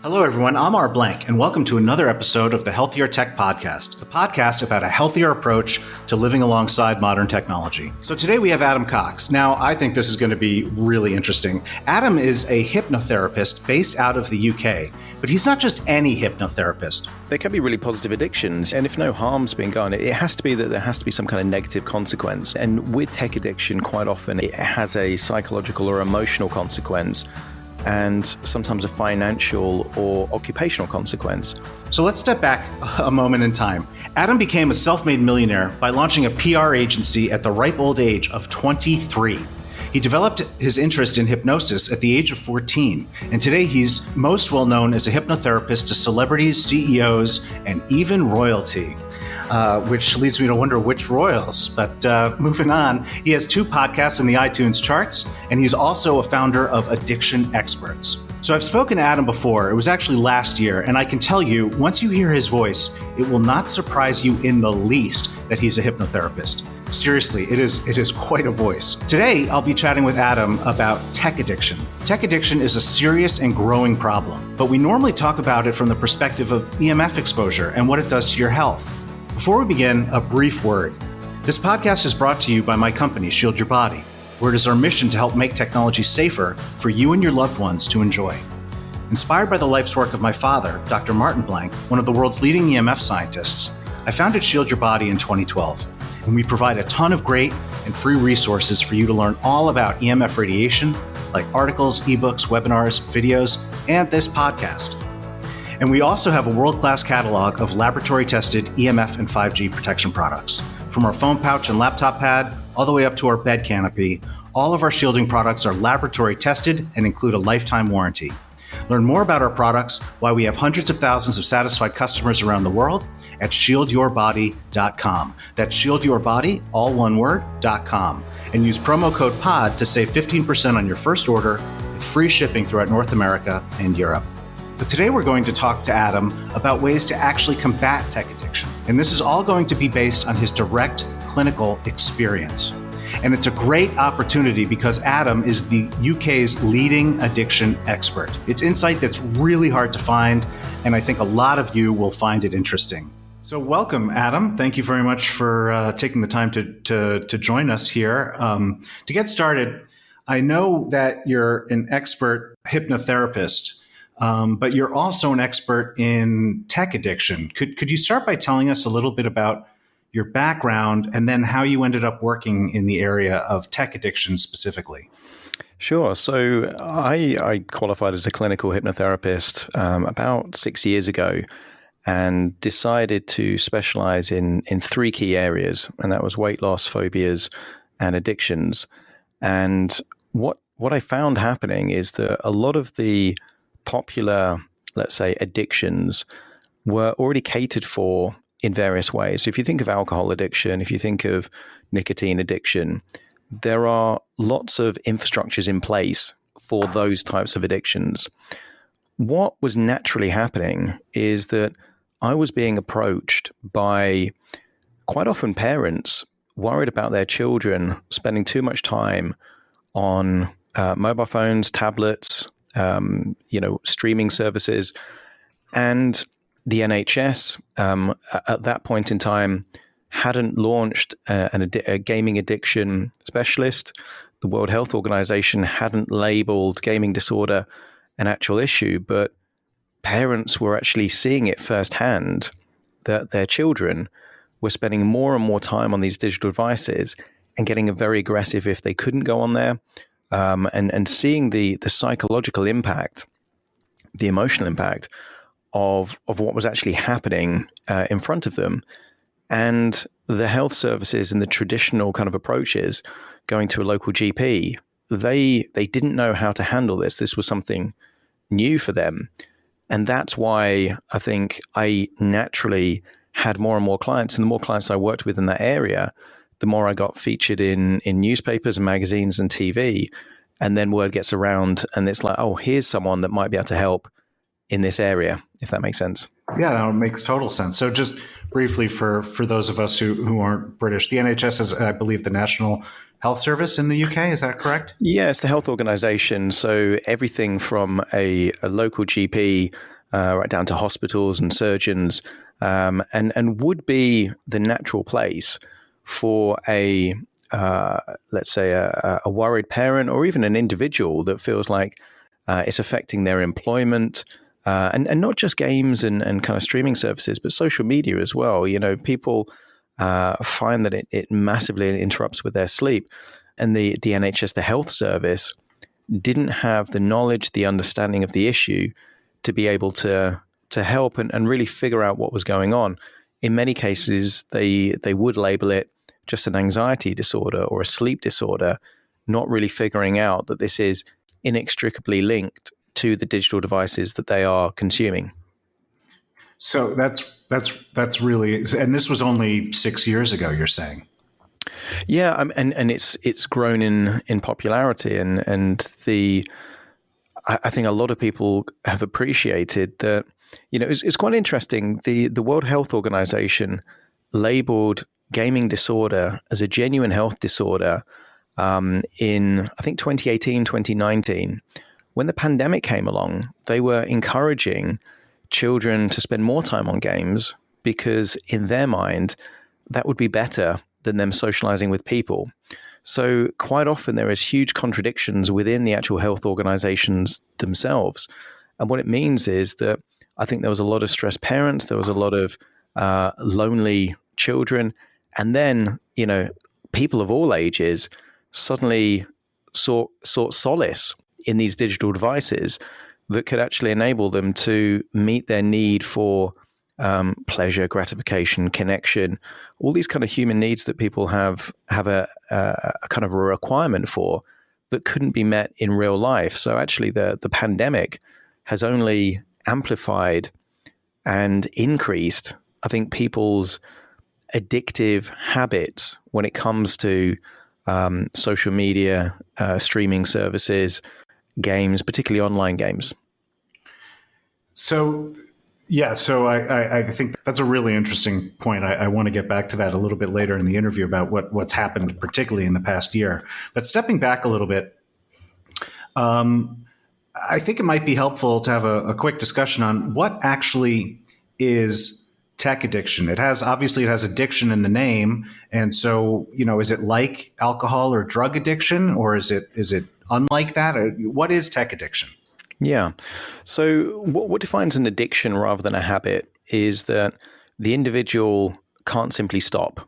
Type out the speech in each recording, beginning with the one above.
Hello, everyone. I'm R. Blank, and welcome to another episode of the Healthier Tech Podcast, the podcast about a healthier approach to living alongside modern technology. So today we have Adam Cox. Now, I think this is going to be really interesting. Adam is a hypnotherapist based out of the UK, but he's not just any hypnotherapist. There can be really positive addictions, and if no harm's been done, it has to be that there has to be some kind of negative consequence. And with tech addiction, quite often it has a psychological or emotional consequence, and sometimes a financial or occupational consequence. So let's step back a moment in time. Adam became a self-made millionaire by launching a PR agency at the ripe old age of 23. He developed his interest in hypnosis at the age of 14, and today he's most well known as a hypnotherapist to celebrities, CEOs, and even royalty. Which leads me to wonder which royals. But moving on, he has 2 podcasts in the iTunes charts, and he's also a founder of Addiction Experts. So I've spoken to Adam before. It was actually last year, and I can tell you, once you hear his voice, it will not surprise you in the least that he's a hypnotherapist. Seriously, it is quite a voice. Today, I'll be chatting with Adam about tech addiction. Tech addiction is a serious and growing problem, but we normally talk about it from the perspective of EMF exposure and what it does to your health. Before we begin, a brief word. This podcast is brought to you by my company, Shield Your Body, where it is our mission to help make technology safer for you and your loved ones to enjoy. Inspired by the life's work of my father, Dr. Martin Blank, one of the world's leading EMF scientists, I founded Shield Your Body in 2012, and we provide a ton of great and free resources for you to learn all about EMF radiation, like articles, ebooks, webinars, videos, and this podcast. And we also have a world-class catalog of laboratory-tested EMF and 5G protection products. From our phone pouch and laptop pad, all the way up to our bed canopy, all of our shielding products are laboratory-tested and include a lifetime warranty. Learn more about our products, why we have hundreds of thousands of satisfied customers around the world, at shieldyourbody.com. That's shieldyourbody, all one word, .com. And use promo code POD to save 15% on your first order with free shipping throughout North America and Europe. But today we're going to talk to Adam about ways to actually combat tech addiction. And this is all going to be based on his direct clinical experience. And it's a great opportunity because Adam is the UK's leading addiction expert. It's insight that's really hard to find, and I think a lot of you will find it interesting. So welcome, Adam. Thank you very much for taking the time to join us here. To get started, I know that you're an expert hypnotherapist, but you're also an expert in tech addiction. Could you start by telling us a little bit about your background and then how you ended up working in the area of tech addiction specifically? Sure. So I qualified as a clinical hypnotherapist about 6 years ago and decided to specialize in 3 key areas, and that was weight loss, phobias, and addictions. And what I found happening is that a lot of the popular, let's say, addictions were already catered for in various ways. So if you think of alcohol addiction, if you think of nicotine addiction, there are lots of infrastructures in place for those types of addictions. What was naturally happening is that I was being approached by quite often parents worried about their children spending too much time on mobile phones, tablets, streaming services. And the NHS at that point in time hadn't launched a gaming addiction specialist. The World Health Organization hadn't labeled gaming disorder an actual issue, but parents were actually seeing it firsthand that their children were spending more and more time on these digital devices and getting very aggressive if they couldn't go on there. And seeing the psychological impact, the emotional impact of what was actually happening in front of them, and the health services and the traditional kind of approaches, going to a local GP, they didn't know how to handle this. This was something new for them. And that's why I think I naturally had more and more clients, and the more clients I worked with in that area, the more I got featured in newspapers and magazines and TV. And then word gets around and it's like, oh, here's someone that might be able to help in this area, if that makes sense. Yeah, that makes total sense. So just briefly for those of us who aren't British, the NHS is, I believe, the National Health Service in the UK. Is that correct? Yeah, it's the health organization. So everything from a local GP right down to hospitals and surgeons, and would be the natural place for let's say a worried parent or even an individual that feels like it's affecting their employment, and not just games and kind of streaming services, but social media as well. People find that it massively interrupts with their sleep, and the NHS, the health service, didn't have the knowledge, the understanding of the issue to be able to help and really figure out what was going on. In many cases, they would label it just an anxiety disorder or a sleep disorder, not really figuring out that this is inextricably linked to the digital devices that they are consuming. So that's really, and this was only 6 years ago, you're saying? Yeah, and it's grown in popularity, and I think a lot of people have appreciated that. It's quite interesting. The World Health Organization labeled gaming disorder as a genuine health disorder in, I think, 2018, 2019. When the pandemic came along, they were encouraging children to spend more time on games because in their mind, that would be better than them socializing with people. So quite often there is huge contradictions within the actual health organizations themselves. And what it means is that I think there was a lot of stressed parents, there was a lot of lonely children, and then, people of all ages suddenly sought solace in these digital devices that could actually enable them to meet their need for pleasure, gratification, connection, all these kind of human needs that people have a kind of a requirement for that couldn't be met in real life. So actually the pandemic has only amplified and increased, I think, people's addictive habits when it comes to social media, streaming services, games, particularly online games. So I think that's a really interesting point. I want to get back to that a little bit later in the interview about what's happened, particularly in the past year. But stepping back a little bit, I think it might be helpful to have a quick discussion on what actually is tech addiction. It has addiction in the name. And so, is it like alcohol or drug addiction, or is it unlike that? Or what is tech addiction? Yeah. So what defines an addiction rather than a habit is that the individual can't simply stop.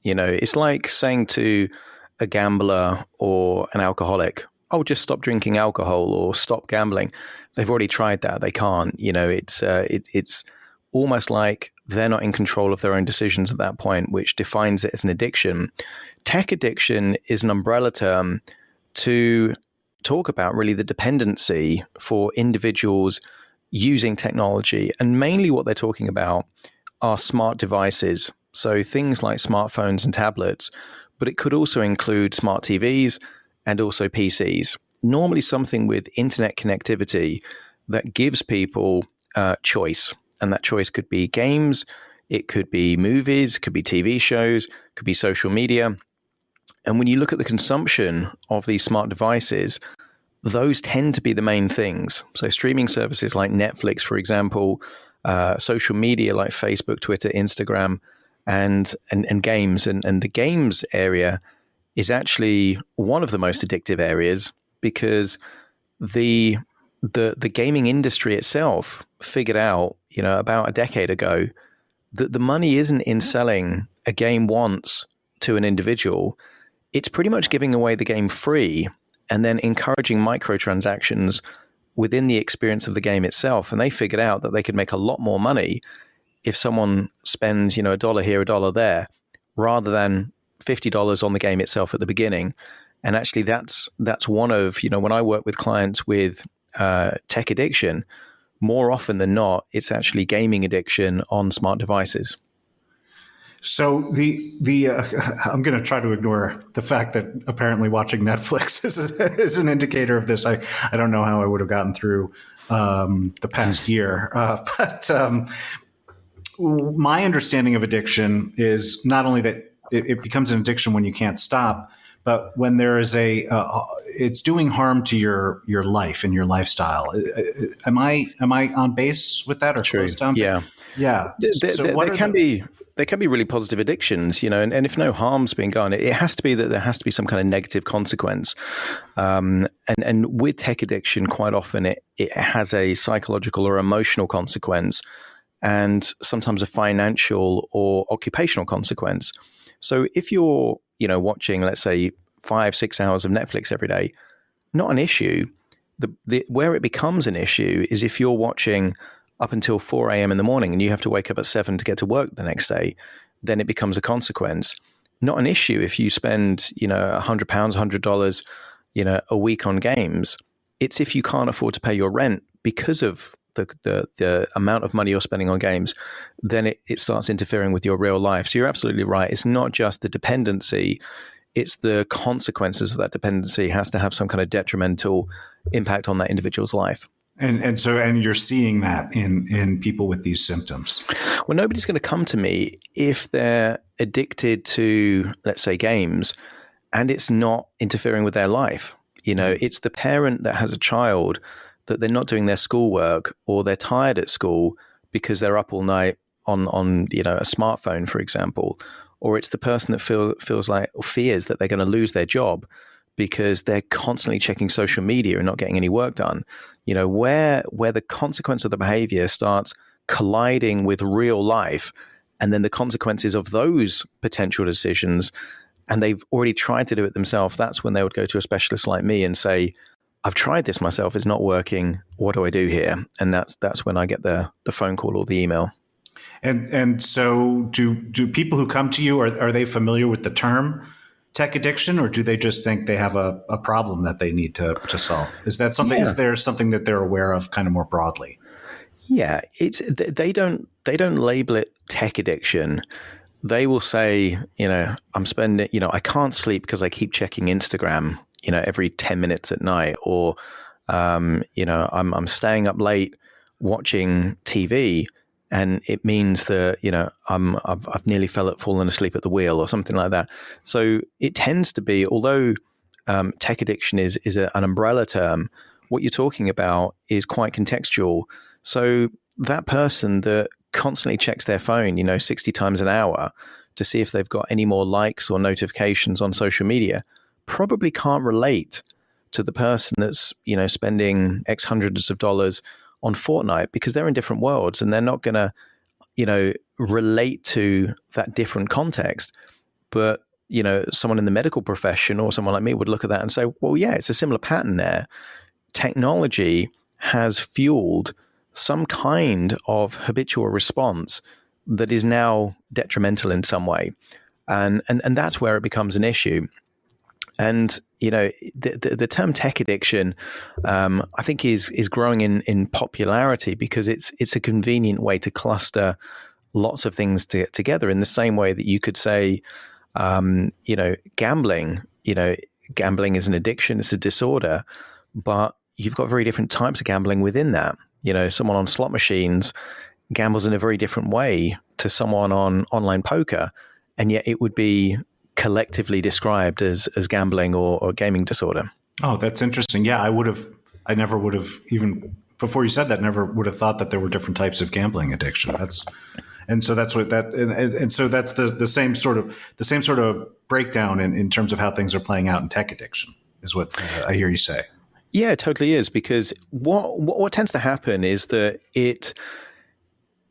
It's like saying to a gambler or an alcoholic, oh, just stop drinking alcohol or stop gambling. They've already tried that. They can't. It's almost like they're not in control of their own decisions at that point, which defines it as an addiction. Tech addiction is an umbrella term to talk about really the dependency for individuals using technology. And mainly what they're talking about are smart devices. So things like smartphones and tablets, but it could also include smart TVs and also PCs. Normally something with internet connectivity that gives people choice. And that choice could be games, it could be movies, it could be TV shows, it could be social media. And when you look at the consumption of these smart devices, those tend to be the main things. So streaming services like Netflix, for example, social media like Facebook, Twitter, Instagram, and games. And the games area is actually one of the most addictive areas because the gaming industry itself figured out, about a decade ago that the money isn't in selling a game once to an individual. It's pretty much giving away the game free and then encouraging microtransactions within the experience of the game itself. And they figured out that they could make a lot more money if someone spends, $1 here, $1 there, rather than $50 on the game itself at the beginning. And actually that's one of, when I work with clients with tech addiction, more often than not, it's actually gaming addiction on smart devices. So I'm going to try to ignore the fact that apparently watching Netflix is an indicator of this. I don't know how I would have gotten through the past year, but my understanding of addiction is not only that it becomes an addiction when you can't stop, But when there is it's doing harm to your life and your lifestyle. Am I on base with that or True. close to? Yeah. Yeah. There can be really positive addictions, and if no harm's been done, it has to be that there has to be some kind of negative consequence. And with tech addiction, quite often it has a psychological or emotional consequence, and sometimes a financial or occupational consequence. So if you're, watching, let's say, 5-6 hours of Netflix every day, not an issue. Where it becomes an issue is if you're watching up until 4 a.m. in the morning and you have to wake up at 7 to get to work the next day, then it becomes a consequence. Not an issue if you spend, £100, $100, a week on games. It's if you can't afford to pay your rent because of the amount of money you're spending on games, then it starts interfering with your real life. So you're absolutely right. It's not just the dependency, it's the consequences of that dependency has to have some kind of detrimental impact on that individual's life. And you're seeing that in people with these symptoms. Well, nobody's going to come to me if they're addicted to, let's say, games, and it's not interfering with their life. It's the parent that has a child that they're not doing their schoolwork, or they're tired at school because they're up all night on a smartphone, for example, or it's the person that feels like or fears that they're going to lose their job because they're constantly checking social media and not getting any work done. Where the consequence of the behavior starts colliding with real life, and then the consequences of those potential decisions, and they've already tried to do it themselves, that's when they would go to a specialist like me and say, I've tried this myself, it's not working, what do I do here? And that's when I get the phone call or the email. And so do people who come to you, are they familiar with the term tech addiction, or do they just think they have a problem that they need to solve? Is that something? Yeah. Is there something that they're aware of, kind of more broadly? Yeah, they don't label it tech addiction. They will say, I'm spending, I can't sleep because I keep checking Instagram, every 10 minutes at night, or I'm staying up late watching TV. And it means that, I've nearly fallen asleep at the wheel or something like that. So it tends to be, although tech addiction is an umbrella term, what you're talking about is quite contextual. So that person that constantly checks their phone, 60 times an hour to see if they've got any more likes or notifications on social media probably can't relate to the person that's, spending X hundreds of dollars on Fortnite, because they're in different worlds and they're not going to, relate to that different context. But, someone in the medical profession or someone like me would look at that and say, well, yeah, it's a similar pattern there. Technology has fueled some kind of habitual response that is now detrimental in some way. And that's where it becomes an issue. And, the term tech addiction, I think is growing in popularity because it's a convenient way to cluster lots of things together, in the same way that you could say, gambling, gambling is an addiction, it's a disorder, but you've got very different types of gambling within that. Someone on slot machines gambles in a very different way to someone on online poker, and yet it would be collectively described as gambling or gaming disorder. Oh, that's interesting. Yeah, I never would have, even before you said that, never would have thought that there were different types of gambling addiction. So that's the same sort of breakdown in terms of how things are playing out in tech addiction is what I hear you say. Yeah, it totally is, because what tends to happen is that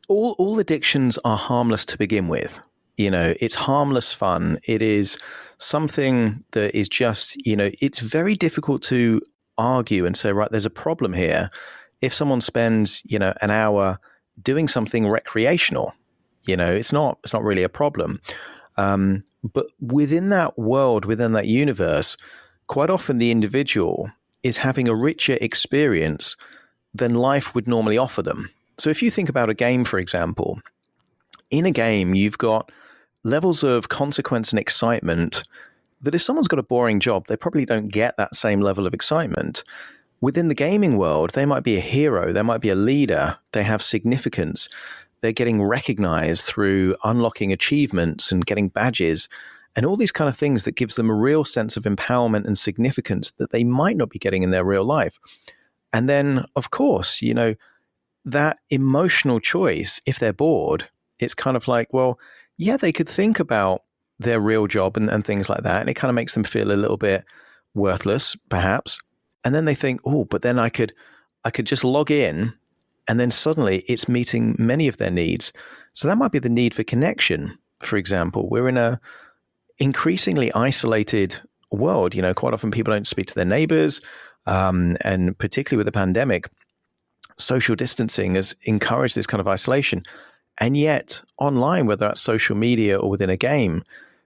all addictions are harmless to begin with. It's harmless fun. It is something that is just, it's very difficult to argue and say, right, there's a problem here. If someone spends, an hour doing something recreational, it's not really a problem. But within that world, within that universe, quite often the individual is having a richer experience than life would normally offer them. So if you think about a game, for example, in a game, you've got levels of consequence and excitement that if someone's got a boring job, they probably don't get that same level of excitement. Within the gaming world, they might be a hero, they might be a leader, they have significance, they're getting recognized through unlocking achievements and getting badges, and all these kind of things that gives them a real sense of empowerment and significance that they might not be getting in their real life. And then, of course, that emotional choice, if they're bored, it's kind of like, well, yeah, they could think about their real job and things like that. And it kind of makes them feel a little bit worthless, perhaps. And then they think, oh, but then I could just log in, and then suddenly it's meeting many of their needs. So that might be the need for connection, for example. We're in a increasingly isolated world. Quite often people don't speak to their neighbors, and particularly with the pandemic, social distancing has encouraged this kind of isolation. And yet online, whether that's social media or within a game,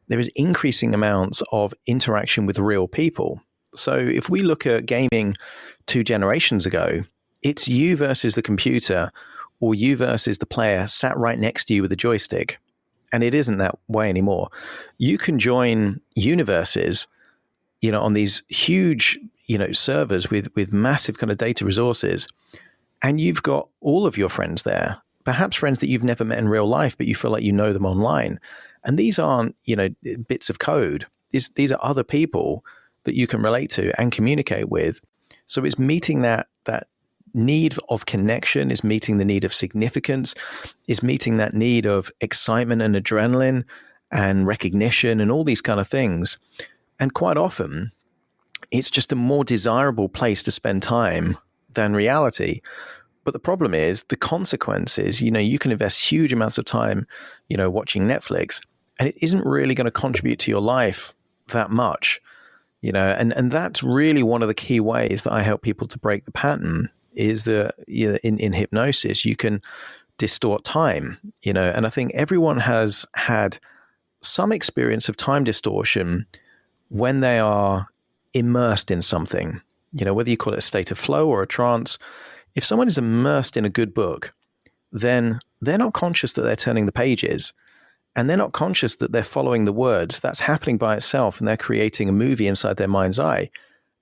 there is increasing amounts of interaction with real people. So if we look at gaming 2 generations ago, it's you versus the computer, or you versus the player sat right next to you with a joystick. And it isn't that way anymore. You can join universes, on these huge, servers with massive kind of data resources. And you've got all of your friends there, perhaps friends that you've never met in real life, but you feel like you know them online. And these aren't, bits of code. These are other people that you can relate to and communicate with. So it's meeting that need of connection, is meeting the need of significance, is meeting that need of excitement and adrenaline and recognition and all these kind of things. And quite often, it's just a more desirable place to spend time than reality. But the problem is the consequences. You can invest huge amounts of time, watching Netflix, and it isn't really going to contribute to your life that much. And that's really one of the key ways that I help people to break the pattern, is that in hypnosis, you can distort time, and I think everyone has had some experience of time distortion when they are immersed in something, whether you call it a state of flow or a trance. If someone is immersed in a good book, then they're not conscious that they're turning the pages, and they're not conscious that they're following the words. That's happening by itself, and they're creating a movie inside their mind's eye.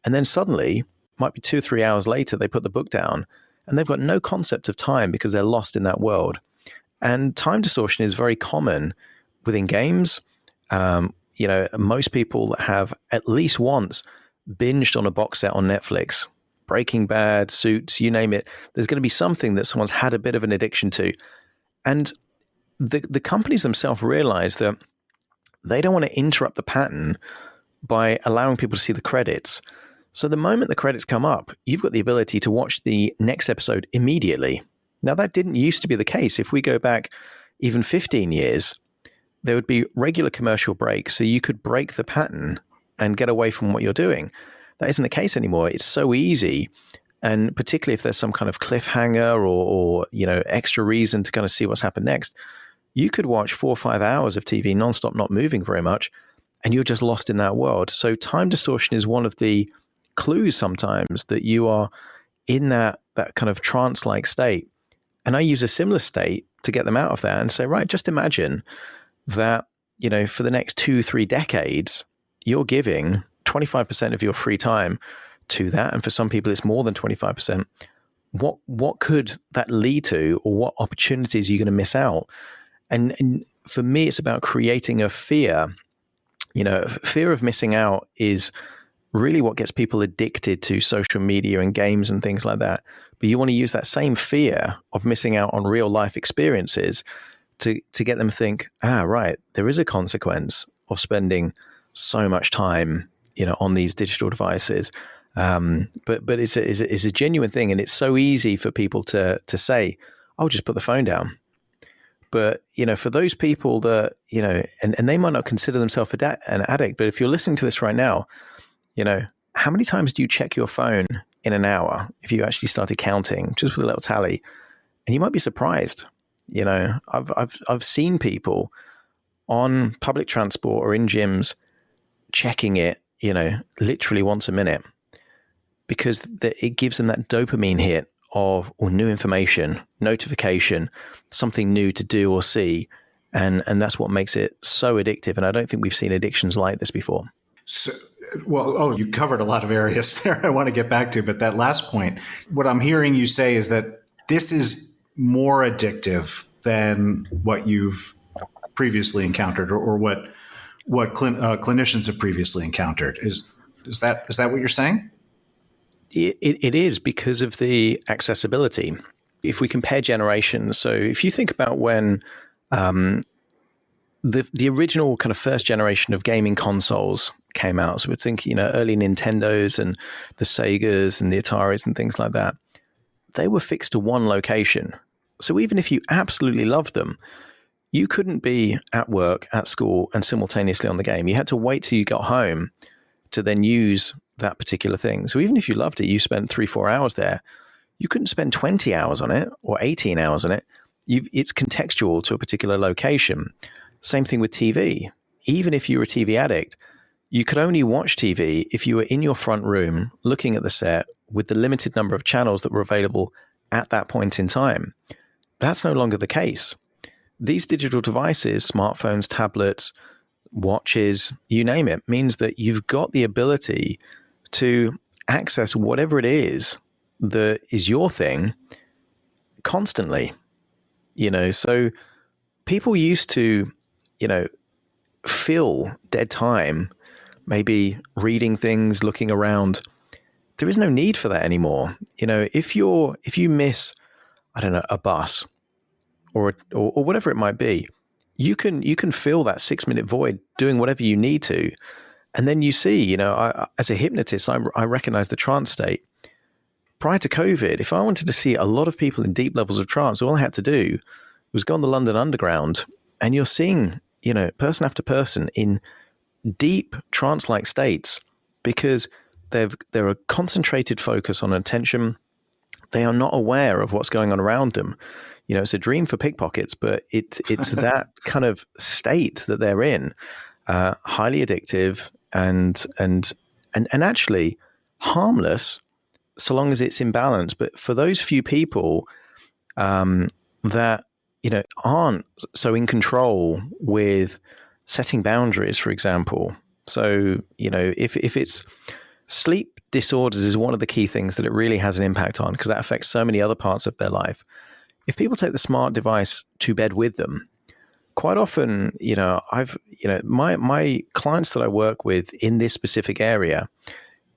And then suddenly, might be 2 or 3 hours later, they put the book down, and they've got no concept of time because they're lost in that world. And time distortion is very common within games. Most people have at least once binged on a box set on Netflix, Breaking Bad, Suits, you name it. There's going to be something that someone's had a bit of an addiction to. And the companies themselves realize that they don't want to interrupt the pattern by allowing people to see the credits. So the moment the credits come up, you've got the ability to watch the next episode immediately. Now, that didn't used to be the case. If we go back even 15 years, there would be regular commercial breaks, so you could break the pattern and get away from what you're doing. That isn't the case anymore. It's so easy, and particularly if there's some kind of cliffhanger or extra reason to kind of see what's happened next, you could watch 4 or 5 hours of TV nonstop, not moving very much, and you're just lost in that world. So time distortion is one of the clues sometimes that you are in that kind of trance-like state. And I use a similar state to get them out of that and say, right, just imagine that, for the next 2-3 decades, you're giving 25% of your free time to that. And for some people, it's more than 25%. What could that lead to, or what opportunities are you going to miss out? And for me, it's about creating a fear. Fear of missing out is really what gets people addicted to social media and games and things like that. But you want to use that same fear of missing out on real life experiences to get them to think, right, there is a consequence of spending so much time, on these digital devices. But it's a genuine thing, and it's so easy for people to say, "I'll just put the phone down." But for those people that and they might not consider themselves an addict, but if you're listening to this right now, how many times do you check your phone in an hour? If you actually started counting, just with a little tally, and you might be surprised. I've seen people on public transport or in gyms checking it, literally once a minute, because it gives them that dopamine hit of new information, notification, something new to do or see, and that's what makes it so addictive. And I don't think we've seen addictions like this before. So, you covered a lot of areas there I want to get back to, but that last point, what I'm hearing you say is that this is more addictive than what you've previously encountered, or what what clinicians have previously encountered. Is that what you're saying? It is, because of the accessibility. If we compare generations, so if you think about when the original kind of first generation of gaming consoles came out, so we're thinking, early Nintendos and the Segas and the Ataris and things like that, they were fixed to one location. So even if you absolutely loved them, you couldn't be at work, at school, and simultaneously on the game. You had to wait till you got home to then use that particular thing. So even if you loved it, you spent 3-4 hours there, you couldn't spend 20 hours on it or 18 hours on it. It's contextual to a particular location. Same thing with TV. Even if you were a TV addict, you could only watch TV if you were in your front room looking at the set with the limited number of channels that were available at that point in time. That's no longer the case. These digital devices, smartphones, tablets, watches, you name it, means that you've got the ability to access whatever it is that is your thing constantly. So people used to, fill dead time, maybe reading things, looking around. There is no need for that anymore. If you miss, I don't know, a bus or whatever it might be, you can fill that 6-minute void doing whatever you need to. And then you see, as a hypnotist, I recognize the trance state. Prior to COVID, if I wanted to see a lot of people in deep levels of trance, all I had to do was go on the London Underground, and you're seeing, person after person in deep trance-like states, because they're a concentrated focus on attention. They are not aware of what's going on around them. It's a dream for pickpockets, but it's that kind of state that they're in, highly addictive and actually harmless, so long as it's in balance. But for those few people that aren't so in control with setting boundaries, for example. So if it's sleep disorders is one of the key things that it really has an impact on, because that affects so many other parts of their life. If people take the smart device to bed with them, quite often, my clients that I work with in this specific area,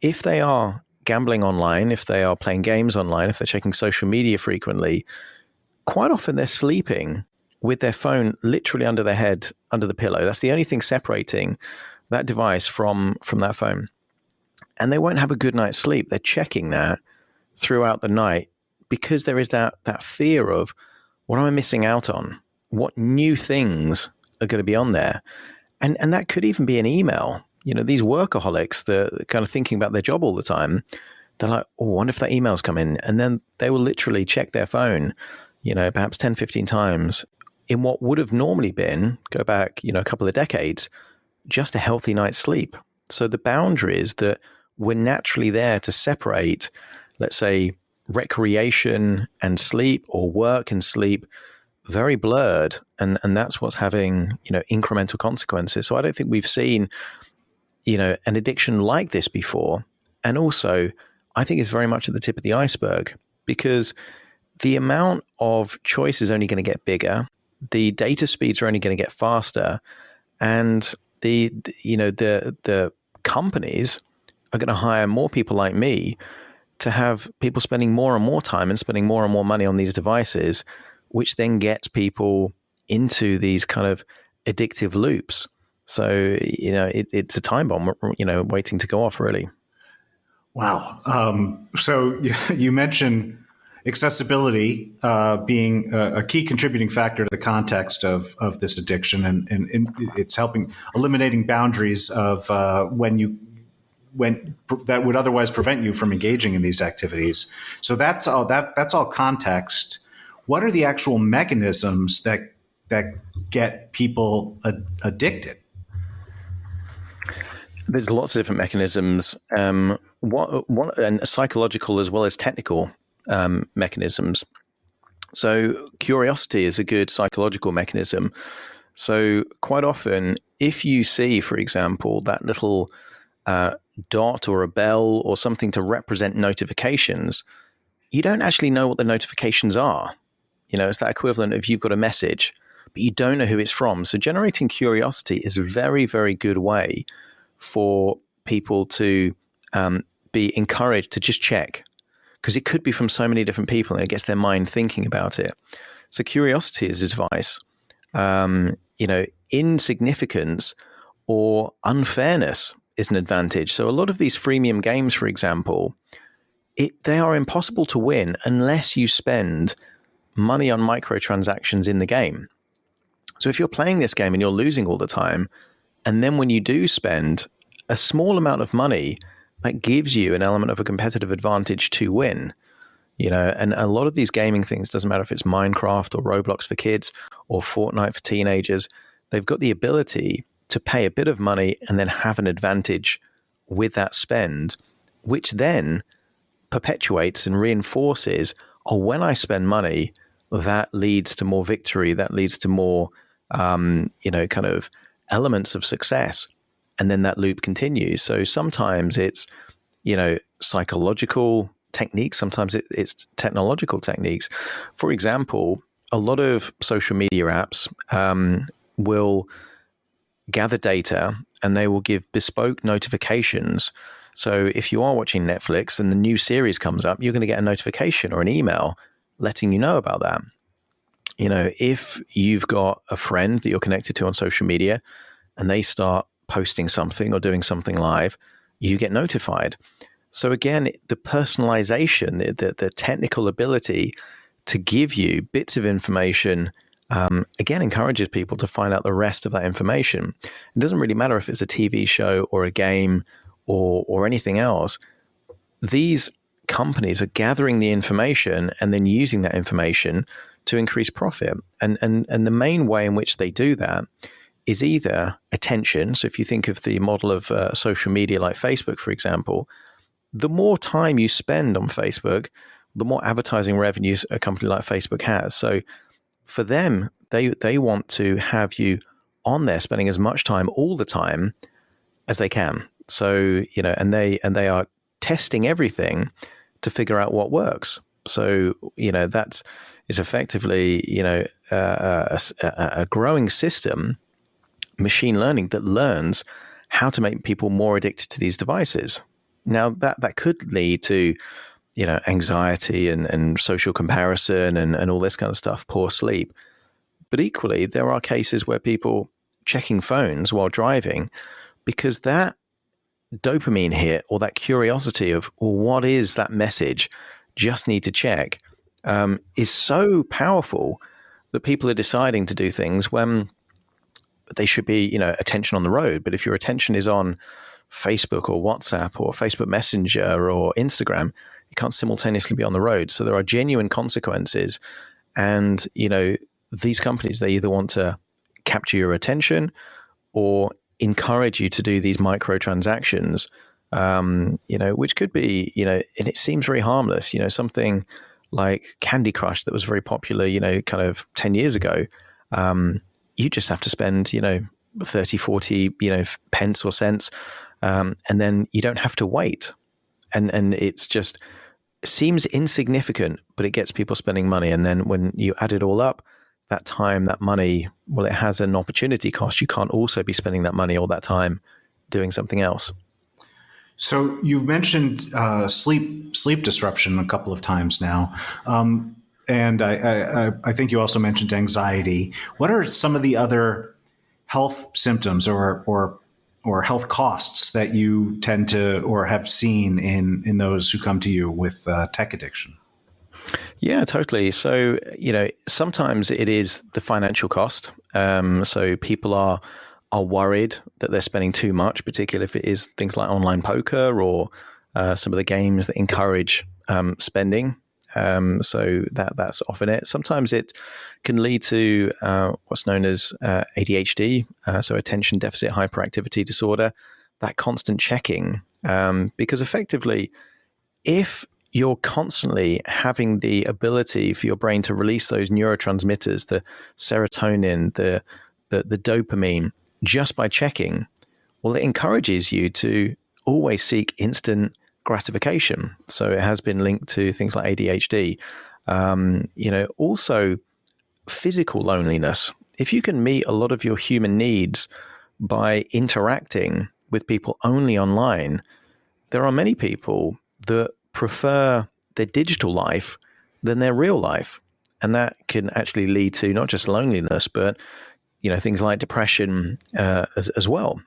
if they are gambling online, if they are playing games online, if they're checking social media frequently, quite often they're sleeping with their phone literally under their head, under the pillow. That's the only thing separating that device from that phone. And they won't have a good night's sleep. They're checking that throughout the night because there is that fear of, what am I missing out on? What new things are going to be on there? And that could even be an email. These workaholics, they're kind of thinking about their job all the time. They're like, oh, I wonder if that email's come in. And then they will literally check their phone, perhaps 10, 15 times in what would have normally been, go back, a couple of decades, just a healthy night's sleep. So the boundaries that were naturally there to separate, let's say, recreation and sleep or work and sleep, very blurred. And that's what's having, incremental consequences. So I don't think we've seen, an addiction like this before. And also, I think it's very much at the tip of the iceberg, because the amount of choice is only going to get bigger. The data speeds are only going to get faster. And the companies are going to hire more people like me to have people spending more and more time and spending more and more money on these devices, which then gets people into these kind of addictive loops. So, it's a time bomb, waiting to go off, really. Wow. So you mentioned accessibility being a key contributing factor to the context of this addiction, and it's helping eliminating boundaries of when that would otherwise prevent you from engaging in these activities. So that's all context. What are the actual mechanisms that get people addicted? There's lots of different mechanisms, and psychological as well as technical mechanisms. So curiosity is a good psychological mechanism. So quite often, if you see, for example, that little dot or a bell or something to represent notifications, you don't actually know what the notifications are. It's that equivalent of, you've got a message, but you don't know who it's from. So generating curiosity is a very, very good way for people to be encouraged to just check, because it could be from so many different people and it gets their mind thinking about it. So curiosity is advice. Insignificance or unfairness is an advantage. So a lot of these freemium games, for example, they are impossible to win unless you spend money on microtransactions in the game. So if you're playing this game and you're losing all the time, and then when you do spend a small amount of money, that gives you an element of a competitive advantage to win. And a lot of these gaming things, doesn't matter if it's Minecraft or Roblox for kids or Fortnite for teenagers, they've got the ability to pay a bit of money and then have an advantage with that spend, which then perpetuates and reinforces, when I spend money, that leads to more victory, that leads to more, kind of elements of success. And then that loop continues. So sometimes it's, psychological techniques, sometimes it's technological techniques. For example, a lot of social media apps will gather data and they will give bespoke notifications. So if you are watching Netflix and the new series comes up, you're going to get a notification or an email letting you know about that. If you've got a friend that you're connected to on social media and they start posting something or doing something live, you get notified. So again, the personalization, the technical ability to give you bits of information, again, encourages people to find out the rest of that information. It doesn't really matter if it's a TV show or a game or anything else. These companies are gathering the information and then using that information to increase profit. And the main way in which they do that is either attention. So if you think of the model of social media like Facebook, for example, the more time you spend on Facebook, the more advertising revenues a company like Facebook has. So for them, they want to have you on there spending as much time all the time as they can. So, and they are testing everything to figure out what works. So, that is effectively, a growing system, machine learning, that learns how to make people more addicted to these devices. Now that could lead to, anxiety and social comparison and all this kind of stuff, poor sleep. But equally, there are cases where people checking phones while driving, because that dopamine hit or that curiosity of, what is that message? Just need to check, is so powerful that people are deciding to do things when they should be, attention on the road. But if your attention is on Facebook or WhatsApp or Facebook Messenger or Instagram, you can't simultaneously be on the road. So there are genuine consequences. And, these companies, they either want to capture your attention or encourage you to do these microtransactions, which could be, and it seems very harmless, something like Candy Crush that was very popular, kind of 10 years ago. You just have to spend, 30, 40, pence or cents. And then you don't have to wait. And it's just seems insignificant, but it gets people spending money. And then when you add it all up, that time, that money, well, it has an opportunity cost. You can't also be spending that money all that time doing something else. So you've mentioned sleep disruption a couple of times now. And I think you also mentioned anxiety. What are some of the other health symptoms or health costs that you tend to or have seen in those who come to you with tech addiction? Yeah, totally. So, sometimes it is the financial cost. So people are worried that they're spending too much, particularly if it is things like online poker or some of the games that encourage spending. So that's often it. Sometimes it can lead to what's known as ADHD, so attention deficit hyperactivity disorder, that constant checking. Because effectively, if you're constantly having the ability for your brain to release those neurotransmitters, the serotonin, the dopamine, just by checking, well, it encourages you to always seek instant gratification. So it has been linked to things like ADHD. Also physical loneliness. if you can meet a lot of your human needs by interacting with people only online, there are many people that prefer their digital life than their real life. And that can actually lead to not just loneliness, but things like depression as well.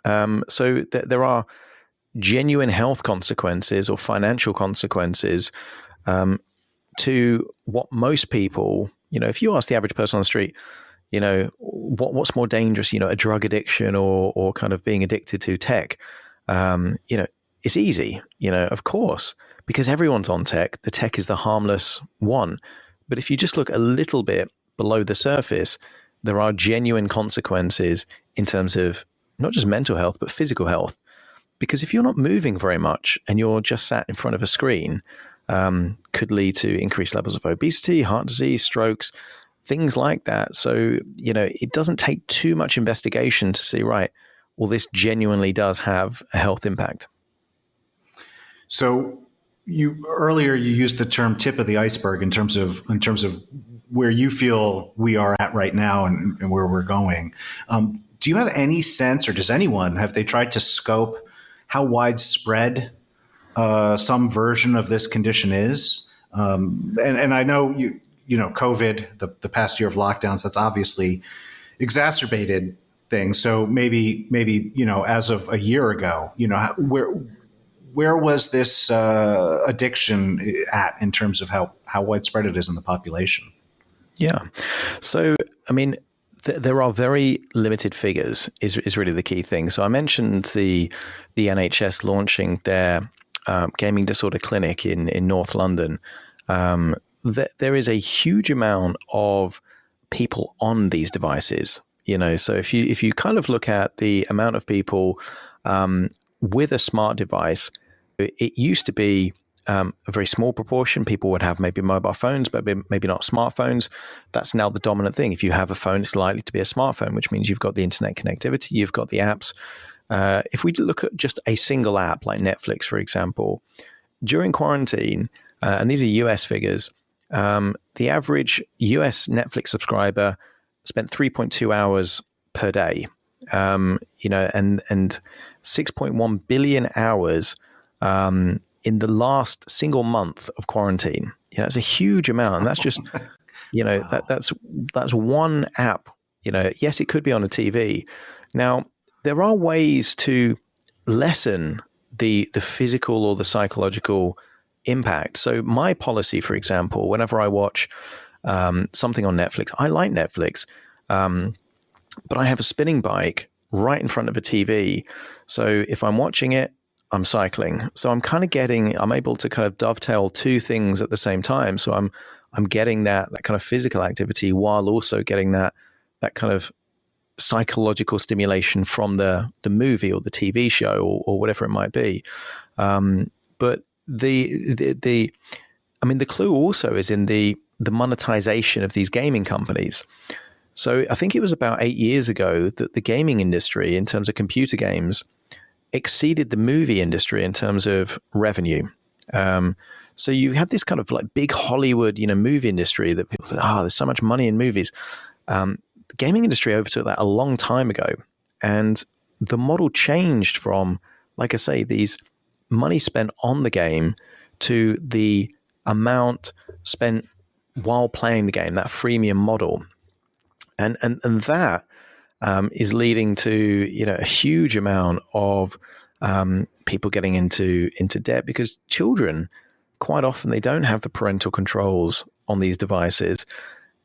So there are genuine health consequences or financial consequences to what most people, if you ask the average person on the street, what's more dangerous, a drug addiction or kind of being addicted to tech, it's easy, of course, because everyone's on tech. The tech is the harmless one. But if you just look a little bit below the surface, there are genuine consequences in terms of not just mental health, but physical health. Because if you're not moving very much and you're just sat in front of a screen, could lead to increased levels of obesity, heart disease, strokes, things like that. So, it doesn't take too much investigation to see, right, well, this genuinely does have a health impact. So earlier you used the term tip of the iceberg in terms of where you feel we are at right now and where we're going. Do you have any sense, or does anyone, have they tried to scope how widespread some version of this condition is? And I know COVID, the past year of lockdowns, that's obviously exacerbated things. So maybe as of a year ago, where was this addiction at in terms of how widespread it is in the population? Yeah. So, I mean, there are very limited figures is really the key thing. So I mentioned the NHS launching their gaming disorder clinic in North London. There is a huge amount of people on these devices. So if you kind of look at the amount of people with a smart device, it used to be a very small proportion. People would have maybe mobile phones, but maybe not smartphones. That's now the dominant thing. If you have a phone, it's likely to be a smartphone, which means you've got the internet connectivity, you've got the apps. If we look at just a single app like Netflix, for example, during quarantine, and these are US figures, the average US Netflix subscriber spent 3.2 hours per day, and 6.1 billion hours in the last single month of quarantine. That's a huge amount. And that's just, wow. that's one app. Yes, it could be on a TV. Now, there are ways to lessen the physical or the psychological impact. So my policy, for example, whenever I watch something on Netflix, I like Netflix, but I have a spinning bike right in front of a TV. So if I'm watching it, I'm cycling. So I'm able to kind of dovetail two things at the same time. So I'm getting that kind of physical activity while also getting that kind of psychological stimulation from the movie or the TV show or whatever it might be. But the clue also is in the monetization of these gaming companies. So I think it was about 8 years ago that the gaming industry, in terms of computer games, exceeded the movie industry in terms of revenue. So you had this kind of like big Hollywood, movie industry that people said, there's so much money in movies. The gaming industry overtook that a long time ago. And the model changed from, like I say, these money spent on the game to the amount spent while playing the game, that freemium model. And that is leading to a huge amount of people getting into debt, because children, quite often, they don't have the parental controls on these devices,